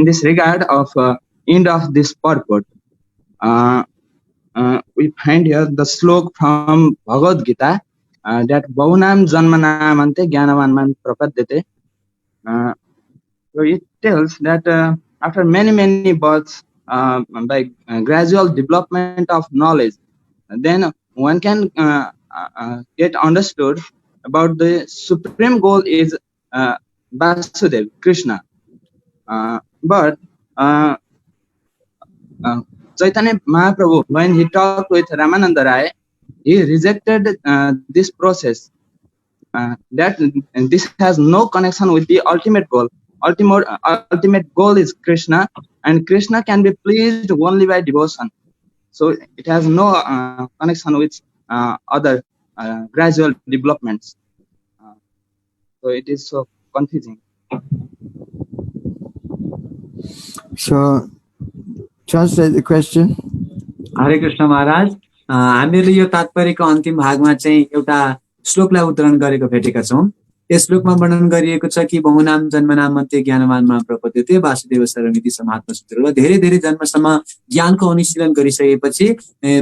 this regard of end of this purport, we find here the slok from Bhagavad Gita that Bahunam Janmanamante Gyanavanman Prapadyate. So it tells that after many births, by gradual development of knowledge, then one can get understood about the supreme goal is Vasudev, Krishna. But Chaitanya Mahaprabhu, when he talked with Ramananda Rai, he rejected this process. That this has no connection with the ultimate goal. Ultimate goal is Krishna, and Krishna can be pleased only by devotion. So it has no connection with other gradual developments. So it is so confusing. So, translate the question. हरे कृष्ण महाराज हामीले यो तात्पर्यको अन्तिम भागमा चाहिँ एउटा श्लोकलाई उद्धरण गरेको भेटेका छौं yes श्लोकमा वर्णन गरिएको छ कि बहुनाम जन्मनाम मध्ये ज्ञानवानमा प्रपद्यते वासुदेव सर्वमिति समात्म सूत्र धेरै धेरै जन्मसम्म ज्ञानको अनुशीलन गरिसकेपछि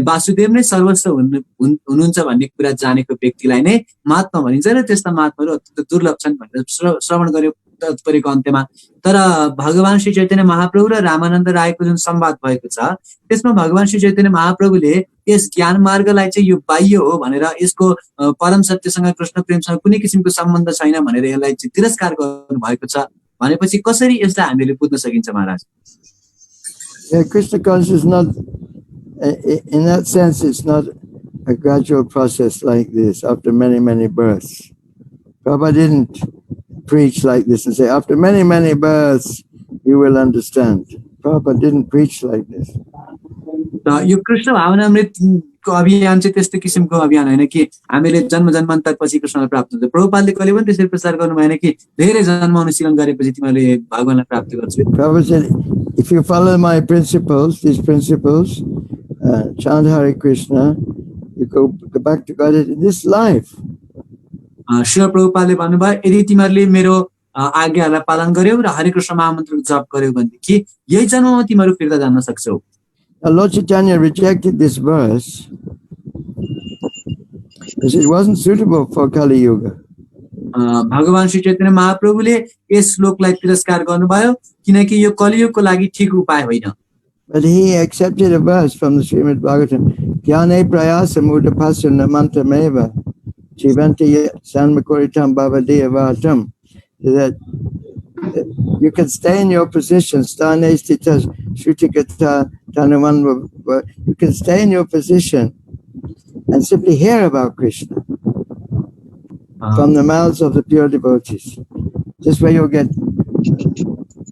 वासुदेव नै सर्वस्व हुनुहुन्छ भन्ने कुरा जानेको व्यक्तिलाई नै महात्मा भनिन्छ र त्यस्ता महात्माहरू अत्यन्त दुर्लभ छन् भनेर श्रवण गर्यो तात्पर्यको अन्त्यमा तर भगवान श्री चैतन्य महाप्रभु र रामानन्द रायको जुन संवाद भएको छ त्यसमा भगवान श्री चैतन्य महाप्रभुले यस ज्ञान मार्गलाई चाहिँ यो बाह्य हो भनेर यसको परम सत्यसँग कृष्ण प्रेमसँग कुनै किसिमको सम्बन्ध छैन भनेर यसलाई चाहिँ तिरस्कार गर्नु भएको छ भनेपछि कसरी यसलाई हामीले बुझ्न सकिन्छ महाराज Krishna consciousness is not in that sense it's not a gradual process like this after many births. Prabhupada didn't preach like this and say after many births you will understand. Prabhupada didn't preach like this. यो कृष्ण भावनामृतको अभियान चाहिँ त्यस्तो किसिमको अभियान हैन कि हामीले जन्म जन्मान्तरपछि कृष्णलाई प्राप्त हुन्छ प्रभुपादले कहिले पनि त्यसरी प्रचार गर्नु भएन कि धेरै जन्म अनुशीलन गरेपछि तिमीले भगवानलाई प्राप्त गर्छौ Prabhupada said if you follow my principles these principles chant Hare Krishna you go back to God in this life. Shri प्रभुपादले भन्नुभयो यदि तिमीहरूले मेरो आज्ञाहरूलाई पालन गर्यौ र हरे कृष्ण महामन्त्रको जप गर्यौ भनेदेखि यही जन्ममा तिमीहरू फिर्ता जान सक्छौ Lord Chaitanya rejected this verse because it wasn't suitable for Kali Yuga. भगवान श्री चैतन्य महाप्रभुले यस श्लोकलाई तिरस्कार गर्नुभयो किनकि यो कलियुगको लागि ठीक उपाय होइन But he accepted a verse from the Srimad Bhagavatam, Jnane prayasa mudapasya namantameva Chivanti Sanmakoritam Bhavadiya Vatam, that you can stay in your position. Stane stita shrutikata tanuman. You can stay in your position and simply hear about Krishna from the mouths of the pure devotees. This way you'll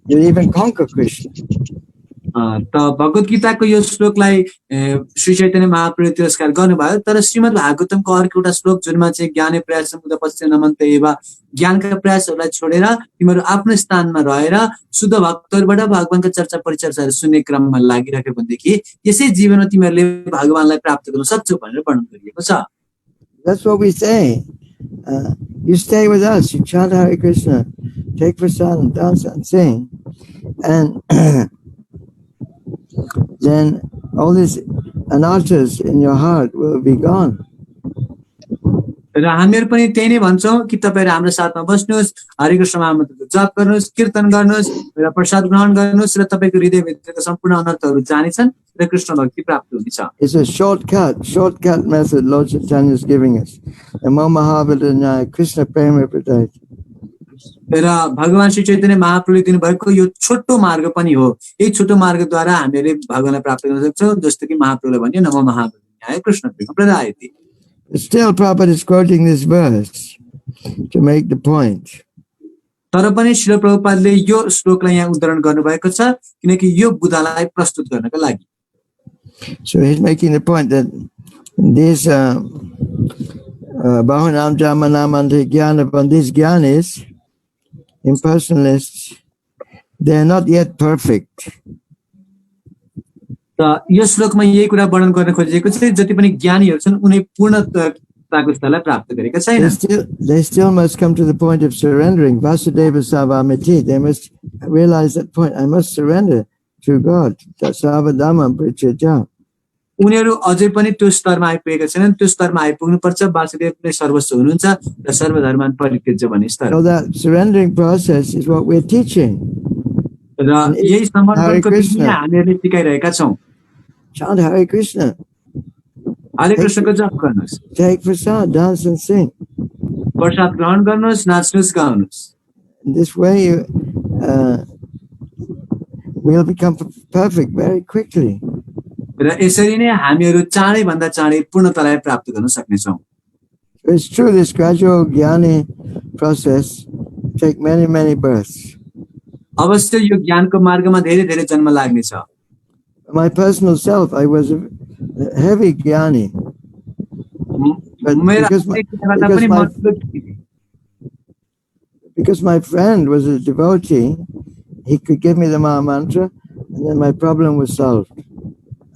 even conquer Krishna. त भगवत गीताको यो श्लोकलाई श्री चैतन्य महाप्रभुले तिरस्कार गर्नुभयो, तर श्रीमद् भागवतमको अर्को एउटा श्लोक जुनमा चाहिँ ज्ञाने प्रयास मुदपश्च नमन्त एवा, ज्ञानका प्रयासहरूलाई छोडेर तिमीहरू आफ्नो स्थानमा रहेर शुद्ध भक्तहरूबाट भगवानका चर्चा परिचर्चाहरू सुन्ने क्रममा लागिराख्यो भनेदेखि यसै जीवनमा तिमीहरूले भगवानलाई प्राप्त गर्न सक्छौ भनेर वर्णन गरिएको छ। That's what we say. You stay with us, you chant Hare Krishna, take prasadam, dance and sing, and then all these anarthas in your heart will be gone. र हामीहरू पनि त्यही नै भन्छौँ कि तपाईहरु हाम्रो साथमा बस्नुहोस्, हरे कृष्ण महामन्त्रको जप गर्नुहोस्, कीर्तन गर्नुहोस् र प्रसाद ग्रहण गर्नुहोस् र तपाईको हृदयभित्रका सम्पूर्ण अनर्थहरू जानेछन् र कृष्ण भक्ति प्राप्त हुनेछ। It's a shortcut method Lord Chaitanya is giving us. Namo Mahabharata Krishna Prema Pradayate. र भगवान श्री चैतन्य महाप्रभुले दिनुभएको यो छोटो मार्ग पनि हो। यही छोटो मार्गद्वारा हामीले भगवानलाई प्राप्त गर्न सक्छौँ, जस्तो कि महाप्रभुले भन्यो नमो महाभारत कृष्ण प्रेम प्रदायते। Still Prabhupada is quoting this verse to make the point. तर पनि श्रील प्रभुपादले यो श्लोकलाई यहाँ उद्धरण गर्नुभएको छ किनकि यो बुदालाई प्रस्तुत गर्नका लागि। So he's making the point that these Bahunam Jamanamanta Jnana, these Jnanis, impersonalists, they are not yet perfect. त यो श्लोकमा यही कुरा वर्णन गर्न खोजेको छ जति पनि ज्ञानीहरू छन् उनी पूर्णताको स्तरलाई प्राप्त गरेका छैनन्। They still must come to the point of surrendering. Vasudeva Savamiti. They must realize that point. I must surrender to God. Savadhamam Prichaja. उनीहरू अझै पनि त्यो स्तरमा आइपुगेका छैनन्। त्यो स्तरमा आइपुग्नु पर्छ। वासुदेव नै सर्वस्व हुनुहुन्छ र सर्वधर्मान परित्यज्य भन्ने स्तर। So that surrendering process is what we're teaching. र यही समर्पणको विधि हामीहरूले सिकाइरहेका छौँ। Chant Hare Krishna. हरे कृष्णको जप गर्नुहोस्। Take prasad, dance and sing. प्रसाद ग्रहण गर्नुहोस्, नाच्नुहोस्, गाउनुहोस्। This way you will become perfect very quickly. र यसरी नै हामीहरू चाँडै भन्दा चाँडै पूर्णतालाई प्राप्त गर्न सक्नेछौँ। It's true, this gradual jnani process take many births. अवश्य यो ज्ञानको मार्गमा धेरै धेरै जन्म लाग्नेछ। My personal self, I was a heavy jnani. Because my friend was a devotee, he could give me the Maha Mantra, and then my problem was solved.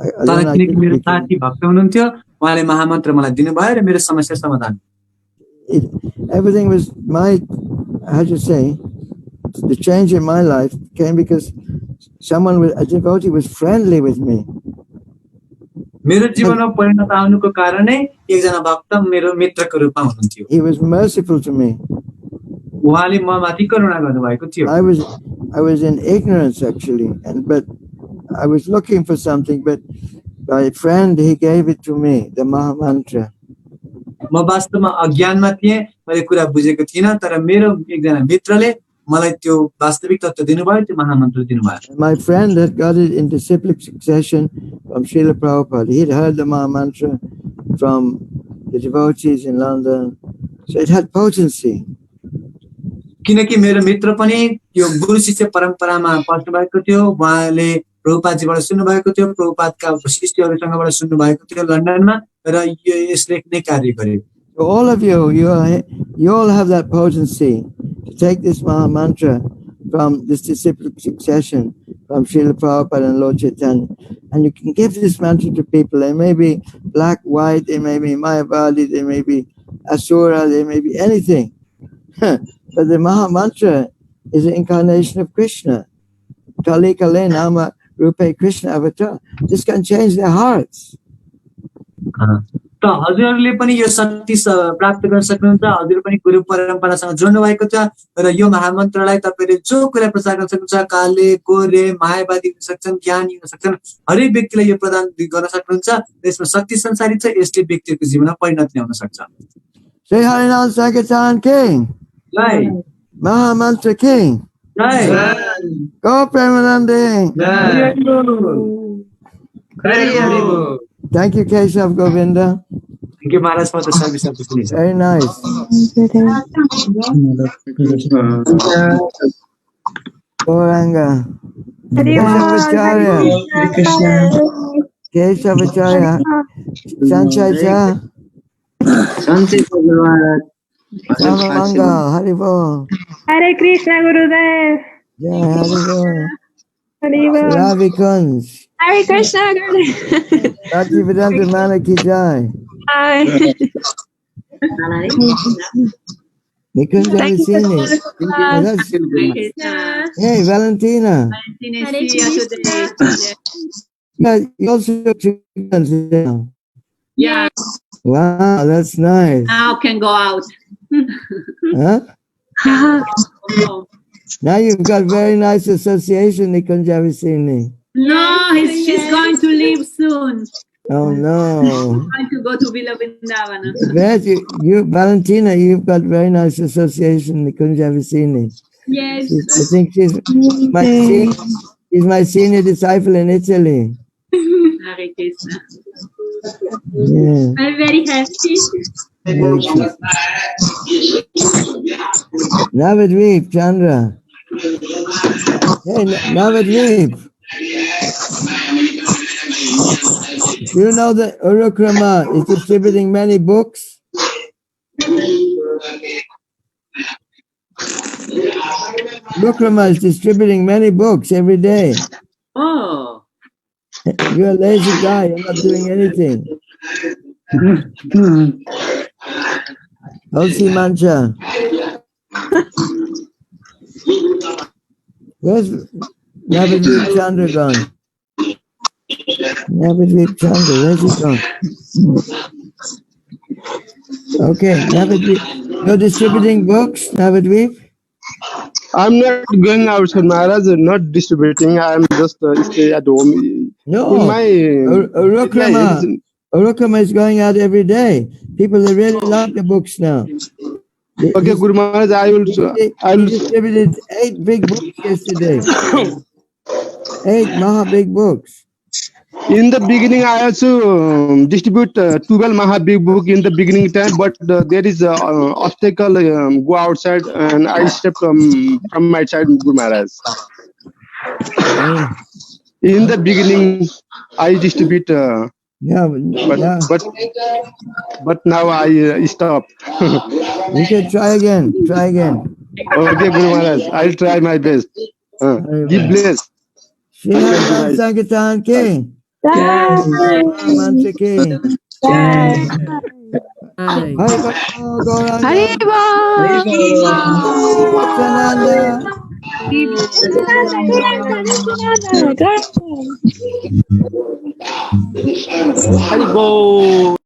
मेरो साथी भक्त हुनुहुन्थ्यो, उहाँले महामन्त्र मलाई दिनुभयो र मेरो समस्या समाधान। Everything was how to say, the change in my life came because a devotee was friendly with me. मेरो जीवनमा परिणत आउनुको कारणै एकजना भक्त मेरो मित्रको रूपमा हुनुहुन्थ्यो। He was merciful to me. उहाँले ममाथि करुणा गर्नुभएको थियो। I was in ignorance actually, but I was looking for something, but my friend, he gave it to me, the Maha Mantra. म वास्तवमा अज्ञानमा थिएँ, मैले कुरा बुझेको थिइनँ, तर मेरो एकजना मित्रले मलाई त्यो वास्तविक तत्त्व दिनुभयो, त्यो महामन्त्र दिनुभयो। My friend had got it in disciplic succession from Srila Prabhupada. He had heard the Maha Mantra from the devotees in London, so it had potency. किनकि मेरो मित्र पनि यो गुरु शिष्य परम्परामा पस्नु भएको थियो, उहाँले प्रभुपादजीबाट सुन्नु भएको थियो, प्रभुपादका शिष्यहरूसँगबाट सुन्नु भएको थियो लन्डनमा, र यसले नै कार्य गर्यो। So all of you all have that potency to take this Maha Mantra from this disciplic succession from Srila Prabhupada and Lord Chaitanya, and you can give this mantra to people. They may be black, white, they may be Mayavadi, they may be Asura, they may be anything. But the Maha Mantra is an incarnation of Krishna. Kali Kale Nama Rupe Krishna Avatar. This can change their hearts. त हजुरहरूले पनि यो शक्ति प्राप्त गर्न सक्नुहुन्छ। हजुर पनि गुरु परम्परासँग जोड्नु भएको छ र यो महामन्त्रलाई तपाईले जो कुरा प्रचार गर्न सक्नुहुन्छ, काले गोरे मायावादी हुन सक्छन्, ज्ञानी हुन सक्छन्, हरेक व्यक्तिलाई यो प्रदान गर्न सक्नुहुन्छ। यसमा शक्ति संसारी छ, यसले व्यक्तिको जीवनमा परिणत ल्याउन सक्छ। Sri Harinam Sankirtan King. जय Mahamantra King. जय Go Premanande. जय Thank you, Keshav Govinda. Thank you, Maharaj, for the service of the police. Very nice. Gauranga. Keshavacharya. Keshavacharya. Sanchai Cha. Samamanga. Haribo. Hare Krishna Gurudev. Jai Haribo. Haribo. Ravi Kunj. Hare Krishna Gurudev. Bhaktivedanta Malaki Jai. Hi. Nikunj Thank you for Avicini. the Hey, Valentina. Hare Krishna. You also took chickens now. Yeah, Wow, that's nice. now can go out. Huh? Oh. Now you've got very nice association, Nikunj Avicini. No, she's going to leave soon. Oh no. Going to go to Villa Vrindavana. But you, Valentina, you've got very nice association, Nikunj Avicini. Yes. I think she's my senior disciple in Italy. Hare Krishna. Yeah. I'm very happy. Navadvip, Chandra. Hey, Navadvip. You know that Urukrama is distributing many books? Urukrama is distributing many books every day. Oh. You're a lazy guy, you're not doing anything. Tulsi Mancha. Where's Navadvip Chandra gone? Navadvip Chandra, where's he gone? Okay, Navadvip. You're distributing books, Navadvip? I'm not going outside, Maharaj. Not distributing. I'm just stay at home. No. In my Urukrama is going out every day. People they really love the books now. Okay, Guru Maharaj, I will. He distributed 8 big books yesterday. 8 Maha big books. In the beginning, I also distribute 12 Maha big book in the beginning time, but there is a obstacle. Go outside, and I step from my side, Guru Maharaj. In the beginning, I distribute. But now I stop. You can try again. Try again. Okay, Guru Maharaj, I'll try my best. Give bless. Shri Harinam Sankirtan King. Mantra King. Haribo.